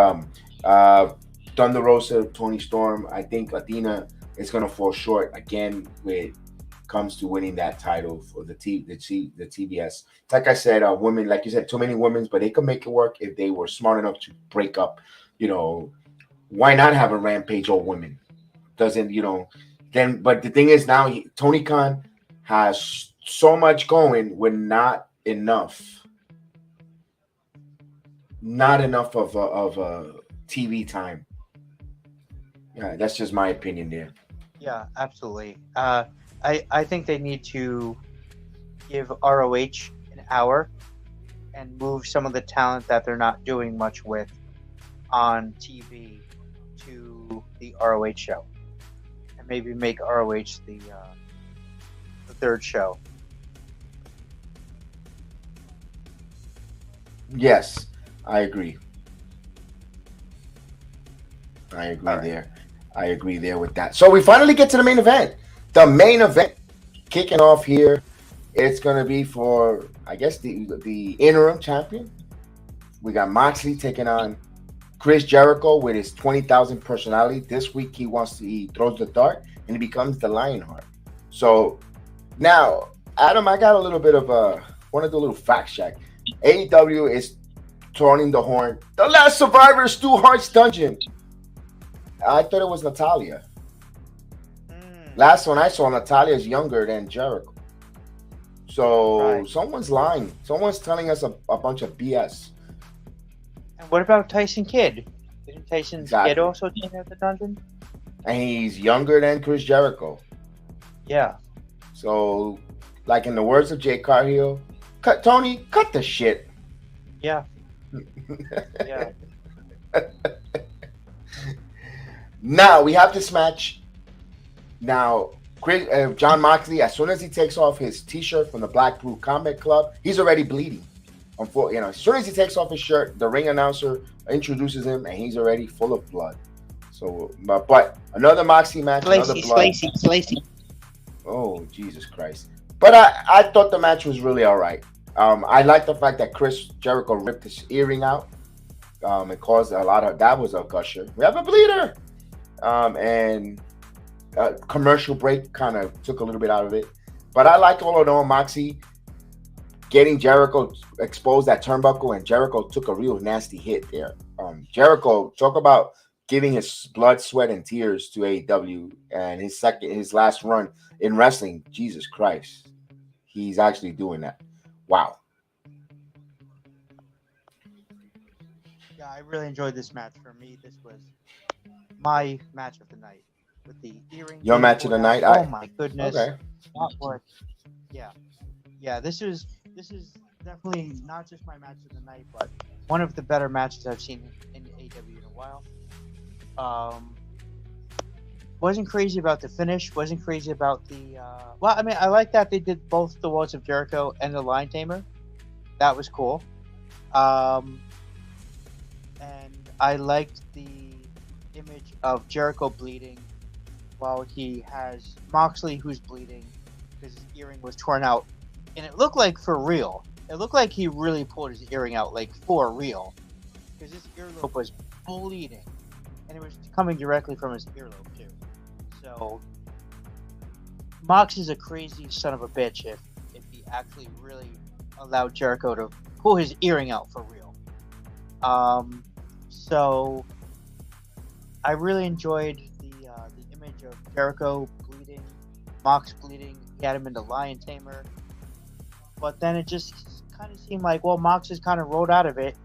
[SPEAKER 5] Thunder Rosa, Toni Storm. I think Athena it's gonna fall short again when it comes to winning that title for the TBS. Like I said, women, like you said, too many women's, but they could make it work if they were smart enough to break up. Why not have a Rampage all women? Doesn't then? But the thing is now, Tony Khan has so much going with not enough of a TV time. Yeah, that's just my opinion there.
[SPEAKER 4] Yeah, absolutely. I think they need to give ROH an hour and move some of the talent that they're not doing much with on TV to the ROH show, and maybe make ROH the third show.
[SPEAKER 5] Yes, I agree.
[SPEAKER 4] Right.
[SPEAKER 5] There. I agree there with that. So we finally get to the main event. The main event kicking off here. It's going to be for, I guess, the interim champion. We got Moxley taking on Chris Jericho with his 20,000 personality. This week he throws the dart and he becomes the Lionheart. So now, Adam, I got a little bit of want to do a little fact check. AEW is throwing the horn. The last survivor, Stu Hart's dungeon. I thought it was Natalia. Last one I saw, Natalia is younger than Jericho. So Someone's lying. Someone's telling us a bunch of BS.
[SPEAKER 4] And what about Tyson Kidd? Isn't Tyson's kid also taking out the dungeon?
[SPEAKER 5] And he's younger than Chris Jericho.
[SPEAKER 4] Yeah.
[SPEAKER 5] So, like in the words of Jay Cargill, Tony, cut the shit.
[SPEAKER 4] Yeah. Yeah.
[SPEAKER 5] Now we have this match. Now, Jon Moxley, as soon as he takes off his T-shirt from the Black Blue Combat Club, he's already bleeding. As soon as he takes off his shirt, the ring announcer introduces him, and he's already full of blood. So, but another Moxley match, another blood.
[SPEAKER 4] Slacy.
[SPEAKER 5] Oh, Jesus Christ! But I thought the match was really all right. I like the fact that Chris Jericho ripped his earring out. It caused a lot of, that was a gusher. We have a bleeder. And commercial break kind of took a little bit out of it. But I liked all in all Moxie getting Jericho exposed that turnbuckle, and Jericho took a real nasty hit there. Jericho, talk about giving his blood, sweat, and tears to AEW, and his last run in wrestling. Jesus Christ. He's actually doing that. Wow.
[SPEAKER 4] Yeah, I really enjoyed this match. For me, this was my match of the night with the earring.
[SPEAKER 5] Your match of the night?
[SPEAKER 4] Oh my goodness.
[SPEAKER 5] Okay.
[SPEAKER 4] Yeah. This is definitely not just my match of the night, but one of the better matches I've seen in AEW in a while. Wasn't crazy about the finish. Wasn't crazy about the. Well, I mean, I like that they did both the Walls of Jericho and the Lion Tamer. That was cool. And I liked the image of Jericho bleeding while he has Moxley who's bleeding because his earring was torn out, and it looked like for real. It looked like he really pulled his earring out, like for real, because his earlobe was bleeding, and it was coming directly from his earlobe too. So Mox is a crazy son of a bitch if he actually really allowed Jericho to pull his earring out for real. So I really enjoyed the image of Jericho bleeding, Mox bleeding. He had him in the Lion Tamer, but then it just kind of seemed like, well, Mox has kind of rolled out of it,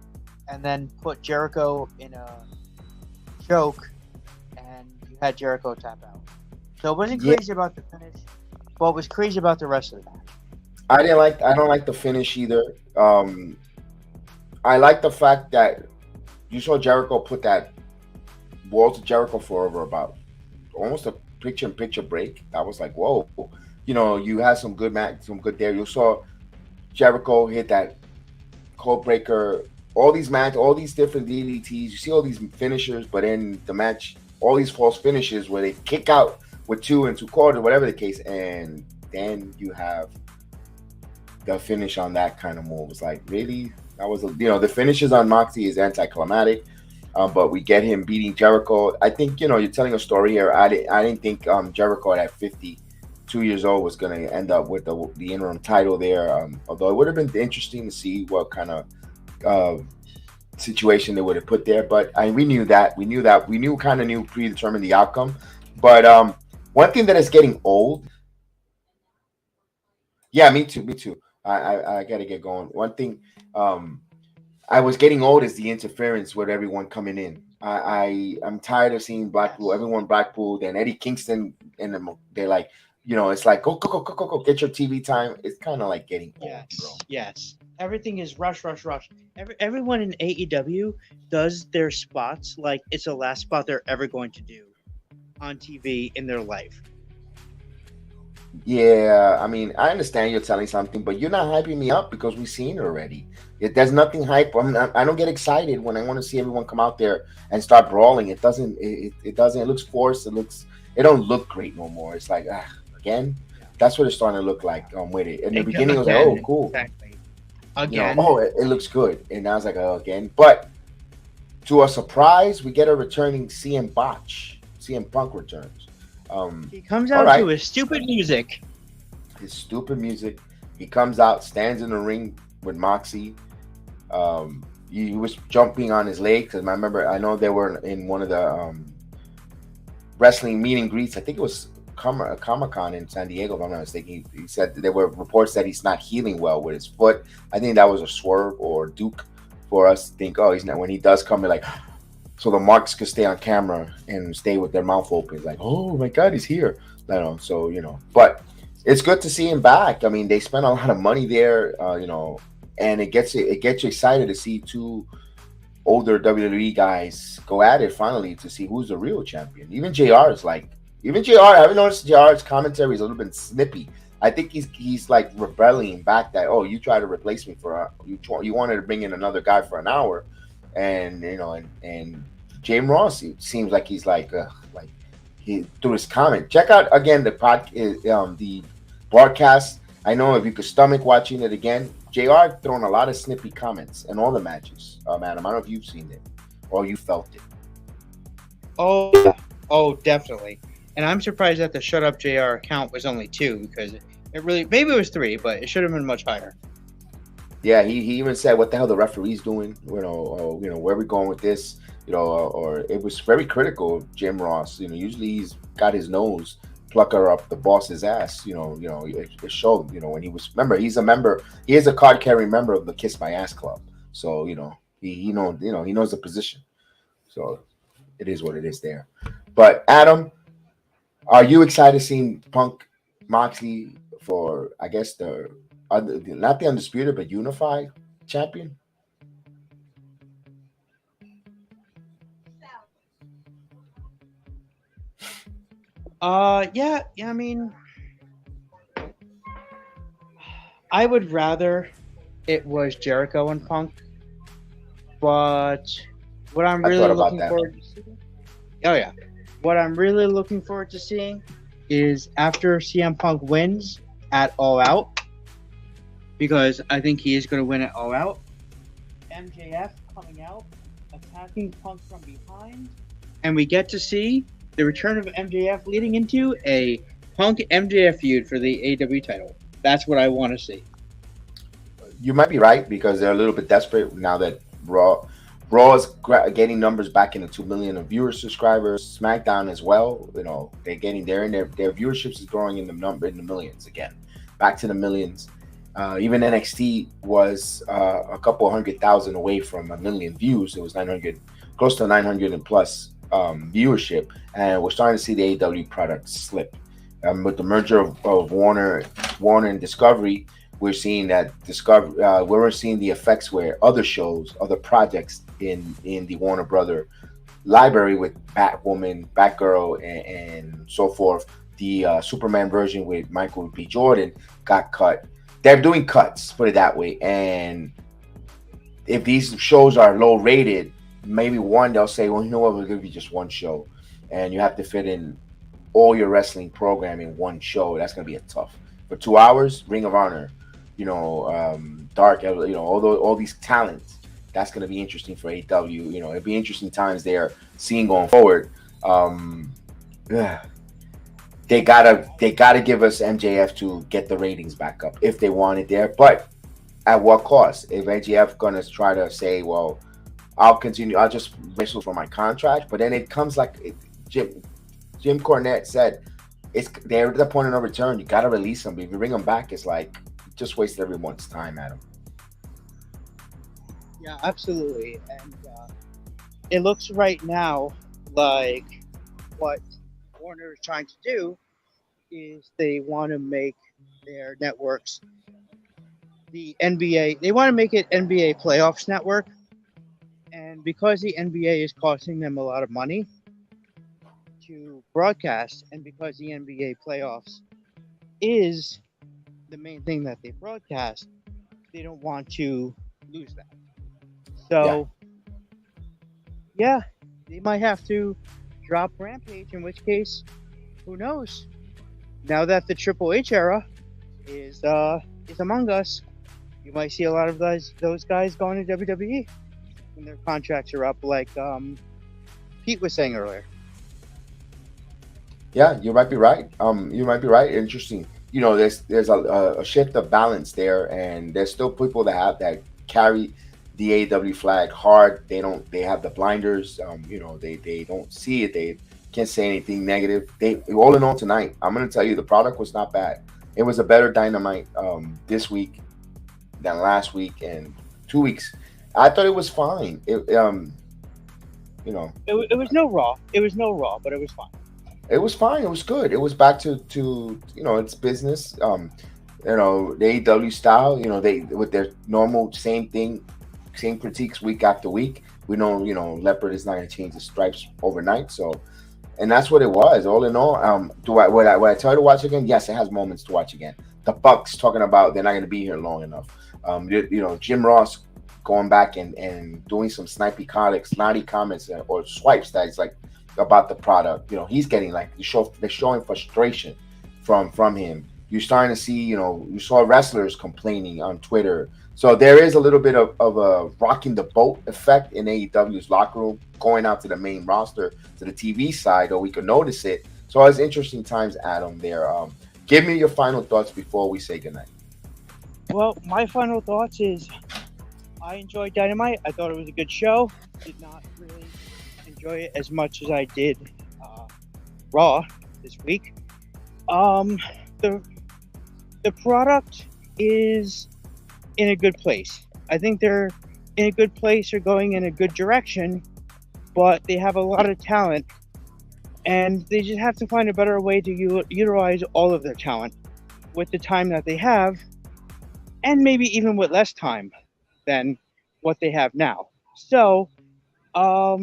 [SPEAKER 4] and then put Jericho in a choke, and you had Jericho tap out. So it wasn't crazy about the finish, but it was crazy about the rest of the match.
[SPEAKER 5] I don't like the finish either. I like the fact that you saw Jericho put that Walls of Jericho for over about almost a picture-in-picture break. I was like, whoa. You had some good there. You saw Jericho hit that code breaker, all these different DDTs. You see all these finishers, but in the match, all these false finishes where they kick out with 2 2/4, whatever the case, and then you have the finish on that kind of move. It's like, really? That was the finishes on Moxie is anticlimactic. But we get him beating Jericho. I think you're telling a story here. I didn't think Jericho at 52 years old was going to end up with the interim title there. Although it would have been interesting to see what kind of situation they would have put there. But we knew predetermined the outcome. But one thing that is getting old. Yeah, me too. I got to get going. One thing. I was getting old is the interference with everyone coming in. I'm tired of seeing Blackpool, everyone Blackpool, then Eddie Kingston, and they're like, it's like go, get your TV time. It's kind of like getting old, bro.
[SPEAKER 4] Yes. Everything is rush. Everyone in AEW does their spots like it's the last spot they're ever going to do on TV in their life.
[SPEAKER 5] Yeah, I mean, I understand you're telling something, but you're not hyping me up because we've seen it already. There's nothing hype. I don't get excited when I want to see everyone come out there and start brawling. It doesn't. It doesn't. It looks forced. It don't look great no more. It's like again. That's what it's starting to look like. With it. In the beginning, it was like, oh, cool.
[SPEAKER 4] Exactly. Again.
[SPEAKER 5] It looks good, and I was like, oh, again. But to a surprise, we get a returning CM Punk returns.
[SPEAKER 4] He comes out to his stupid music.
[SPEAKER 5] He comes out, stands in the ring with Moxie. He was jumping on his leg because I know they were in one of the wrestling meet and greets. I think it was Comic-Con in San Diego, if I'm not mistaken. He said there were reports that he's not healing well with his foot. I think that was a swerve or Duke for us to think, oh, he's not. When he does come, like, so the marks could stay on camera and stay with their mouth open, like, oh my God, he's here. So but it's good to see him back. I mean, they spent a lot of money there, and it gets you excited to see two older WWE guys go at it finally to see who's the real champion. Even JR, I haven't noticed JR's commentary is a little bit snippy. I think he's like rebelling back that, oh, you try to replace me you wanted to bring in another guy for an hour. And and James Ross, it seems like he's he through his comment. Check out again the broadcast. I know if you could stomach watching it again, JR thrown a lot of snippy comments in all the matches. Adam, I don't know if you've seen it or you felt it.
[SPEAKER 4] Oh, definitely. And I'm surprised that the Shut Up JR account was only 2 because maybe it was 3, but it should have been much higher.
[SPEAKER 5] Yeah, he even said, "What the hell the referee's doing? Where are we going with this? Or it was very critical of Jim Ross. Usually he's got his nose plucker up the boss's ass. It showed. When he was he's a member. He is a card carrying member of the Kiss My Ass Club. So he knows the position. So it is what it is there. But Adam, are you excited seeing Punk Moxley for I guess not the undisputed, but unified champion?
[SPEAKER 4] Yeah. I mean, I would rather it was Jericho and Punk, but what I'm really looking forward to seeing. Oh yeah, what I'm really looking forward to seeing is after CM Punk wins at All Out. Because I think he is going to win it All Out. MJF coming out, attacking Punk from behind. And we get to see the return of MJF leading into a Punk MJF feud for the AEW title. That's what I want to see.
[SPEAKER 5] You might be right because they're a little bit desperate now that Raw is getting numbers back into 2 million of subscribers. SmackDown as well. They're getting there, and their viewerships is growing in the millions again. Back to the millions. Even NXT was a couple 100,000 away from 1 million views. It was close to 900 and plus viewership, and we're starting to see the AEW product slip. With the merger of Warner and Discovery, we're seeing that we're seeing the effects where other shows, other projects in the Warner Brother library with Batwoman, Batgirl, and so forth. The Superman version with Michael B. Jordan got cut. They're doing cuts, put it that way. And if these shows are low rated, maybe they'll say, well, you know what, we'll give you just one show. And you have to fit in all your wrestling program in one show. That's going to be tough. For 2 hours, Ring of Honor, Dark, all these talents. that's going to be interesting for AEW. You know, it'll be interesting times there, seeing going forward. Yeah. They gotta give us MJF to get the ratings back up if they want it there. But at what cost? If MJF gonna try to say, well, I'll just wrestle for my contract, but then it comes like Jim Cornette said, they're at the point of no return. You gotta release them. But if you bring them back, it's like you just wasted everyone's time, Adam.
[SPEAKER 4] Yeah, absolutely. And it looks right now like what Warner is trying to do is they want to make their networks the NBA. They want to make it NBA playoffs network. And because the NBA is costing them a lot of money to broadcast, and because the NBA playoffs is the main thing that they broadcast, they don't want to lose that. So, yeah, they might have to drop Rampage, in which case, who knows? Now that the Triple H era is among us, you might see a lot of those guys going to WWE when their contracts are up, like Pete was saying earlier.
[SPEAKER 5] Yeah, you might be right. You might be right. Interesting. You know, there's a shift of balance there, and there's still people that carry the AEW flag hard. They have the blinders. You know, they don't see it. They can't say anything negative. All in all, tonight, I'm gonna tell you, the product was not bad. It was a better Dynamite this week than last week and 2 weeks. I thought it was fine. You know, it was no Raw. It was no Raw, but it was fine. It was fine. It was good. It was back to you know, it's business. You know, the AEW style. You know, they with their normal same thing, same critiques week after week. We know, you know, Leopard is not going to change the stripes overnight. So, and that's what it was. All in all, would I tell you to watch again? Yes, it has moments to watch again. The Bucks talking about they're not going to be here long enough. You know, Jim Ross going back and doing some snotty comments or swipes that is like about the product. You know, he's getting like they're showing frustration from him. You're starting to see, you know, you saw wrestlers complaining on Twitter. So there is a little bit of a rocking the boat effect in AEW's locker room, going out to the main roster, to the TV side, or we could notice it. So it's interesting times, Adam, there. Give me your final thoughts before we say goodnight.
[SPEAKER 4] Well, my final thoughts is I enjoyed Dynamite. I thought it was a good show. Did not really enjoy it as much as I did Raw this week. The product is in a good place. I think they're in a good place. They're going in a good direction, but they have a lot of talent, and they just have to find a better way to utilize all of their talent with the time that they have, and maybe even with less time than what they have now. So, I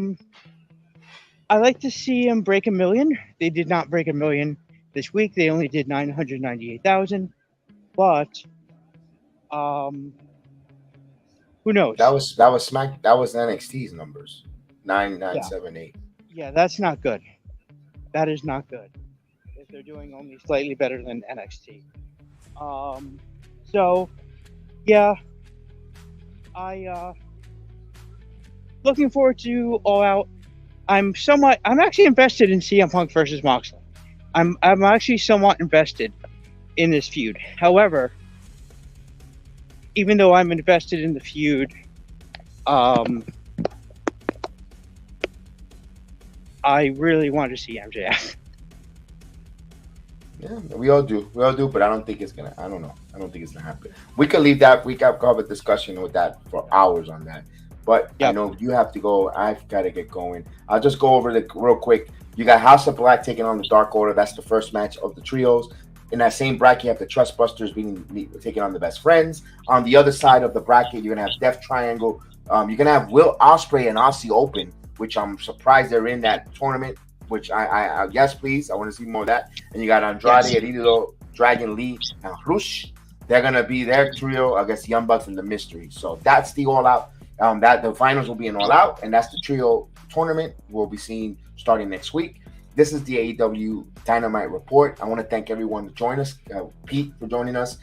[SPEAKER 4] like to see them break 1 million. They did not break 1 million this week. They only did 998,000. But who knows?
[SPEAKER 5] That was NXT's numbers. 9978.
[SPEAKER 4] Yeah, that's not good. That is not good. If they're doing only slightly better than NXT. So yeah, I looking forward to All Out. I'm actually invested in CM Punk versus Moxley. I'm actually somewhat invested in this feud. However, even though I'm invested in the feud, I really want to see MJF.
[SPEAKER 5] Yeah, we all do, but I don't think it's gonna. I don't know. I don't think it's gonna happen. We could leave that. We could have a discussion with that for hours on that. But I know you have to go. I've got to get going. I'll just go over the real quick. You got House of Black taking on the Dark Order. That's the first match of the trios. In that same bracket, you have the Trustbusters taking on the Best Friends. On the other side of the bracket, you're gonna have Death Triangle. You're gonna have Will Ospreay and Aussie Open, which I'm surprised they're in that tournament. Which I yes, please. I want to see more of that. And you got Andrade, Herido, Dragon Lee, and Rush. They're gonna be their trio against Young Bucks and the Mystery. So that's the All Out. That the finals will be an All Out, and that's the trio tournament we'll be seeing starting next week. This is the AEW Dynamite Report. I want to thank everyone to join us. Pete, for joining us,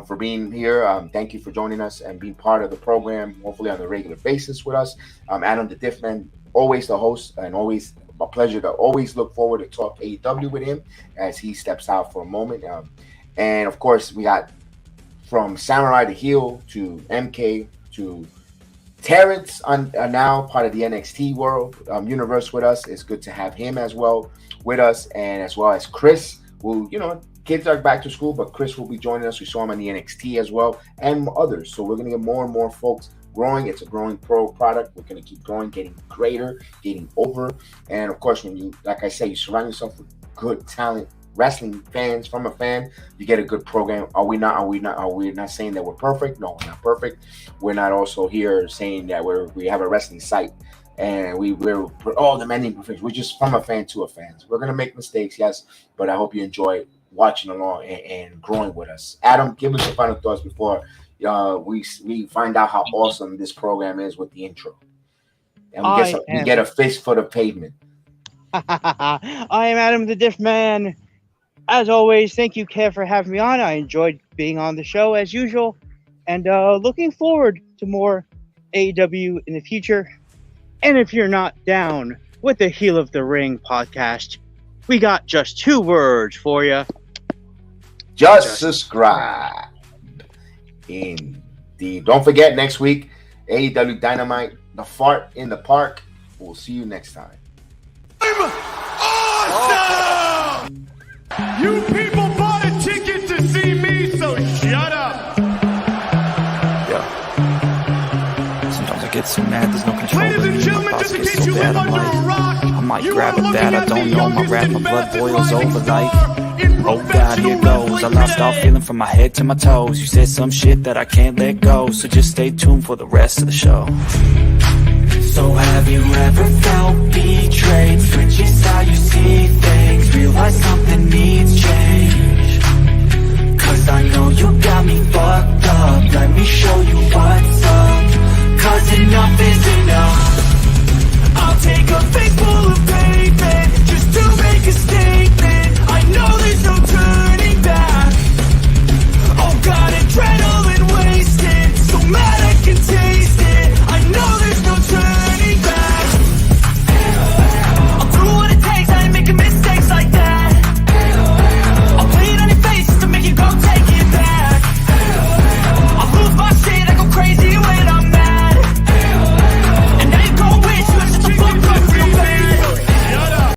[SPEAKER 5] for being here. Thank you for joining us and being part of the program, hopefully on a regular basis with us. Adam the DIFFMAN, always the host, and always a pleasure to always look forward to talk AEW with him as he steps out for a moment. And of course, we got from Samurai the Heel to MK to Terrence, now part of the NXT world universe with us. It's good to have him as well with us, and as well as Chris, who, kids are back to school, but Chris will be joining us. We saw him on the NXT as well, and others. So we're going to get more and more folks growing. It's a growing product. We're going to keep growing, getting greater, getting over. And of course, when you, like I say, you surround yourself with good talent, wrestling fans, from a fan, you get a good program. Are we not saying that we're perfect? No, we're not perfect. We're not also here saying that we have a wrestling site and we're all demanding perfection. We're just from a fan to a fan. We're gonna make mistakes, yes, but I hope you enjoy watching along and growing with us. Adam, give us your final thoughts before we find out how awesome this program is with the intro, and we get a fist for the pavement.
[SPEAKER 4] I am Adam the DIFFMAN. As always, thank you, Kev, for having me on. I enjoyed being on the show as usual, and looking forward to more AEW in the future. And if you're not down with the Heel of the Ring podcast, we got just 2 words for you.
[SPEAKER 5] Just subscribe. Indeed. Don't forget, next week, AEW Dynamite, the fart in the park. We'll see you next time.
[SPEAKER 1] Awesome! You people bought a ticket to see me, so shut up!
[SPEAKER 2] Sometimes I get so mad, there's no control.
[SPEAKER 1] Ladies and gentlemen, just in case you live under a rock,
[SPEAKER 2] I might grab a bat, I don't know, my rap, my blood boils over like, oh God, here goes. I lost all feeling from my head to my toes. You said some shit that I can't let go, so just stay tuned for the rest of the show. So have you ever felt betrayed? Switches how you see things, realize something needs change. Cause I know you got me fucked up, let me show you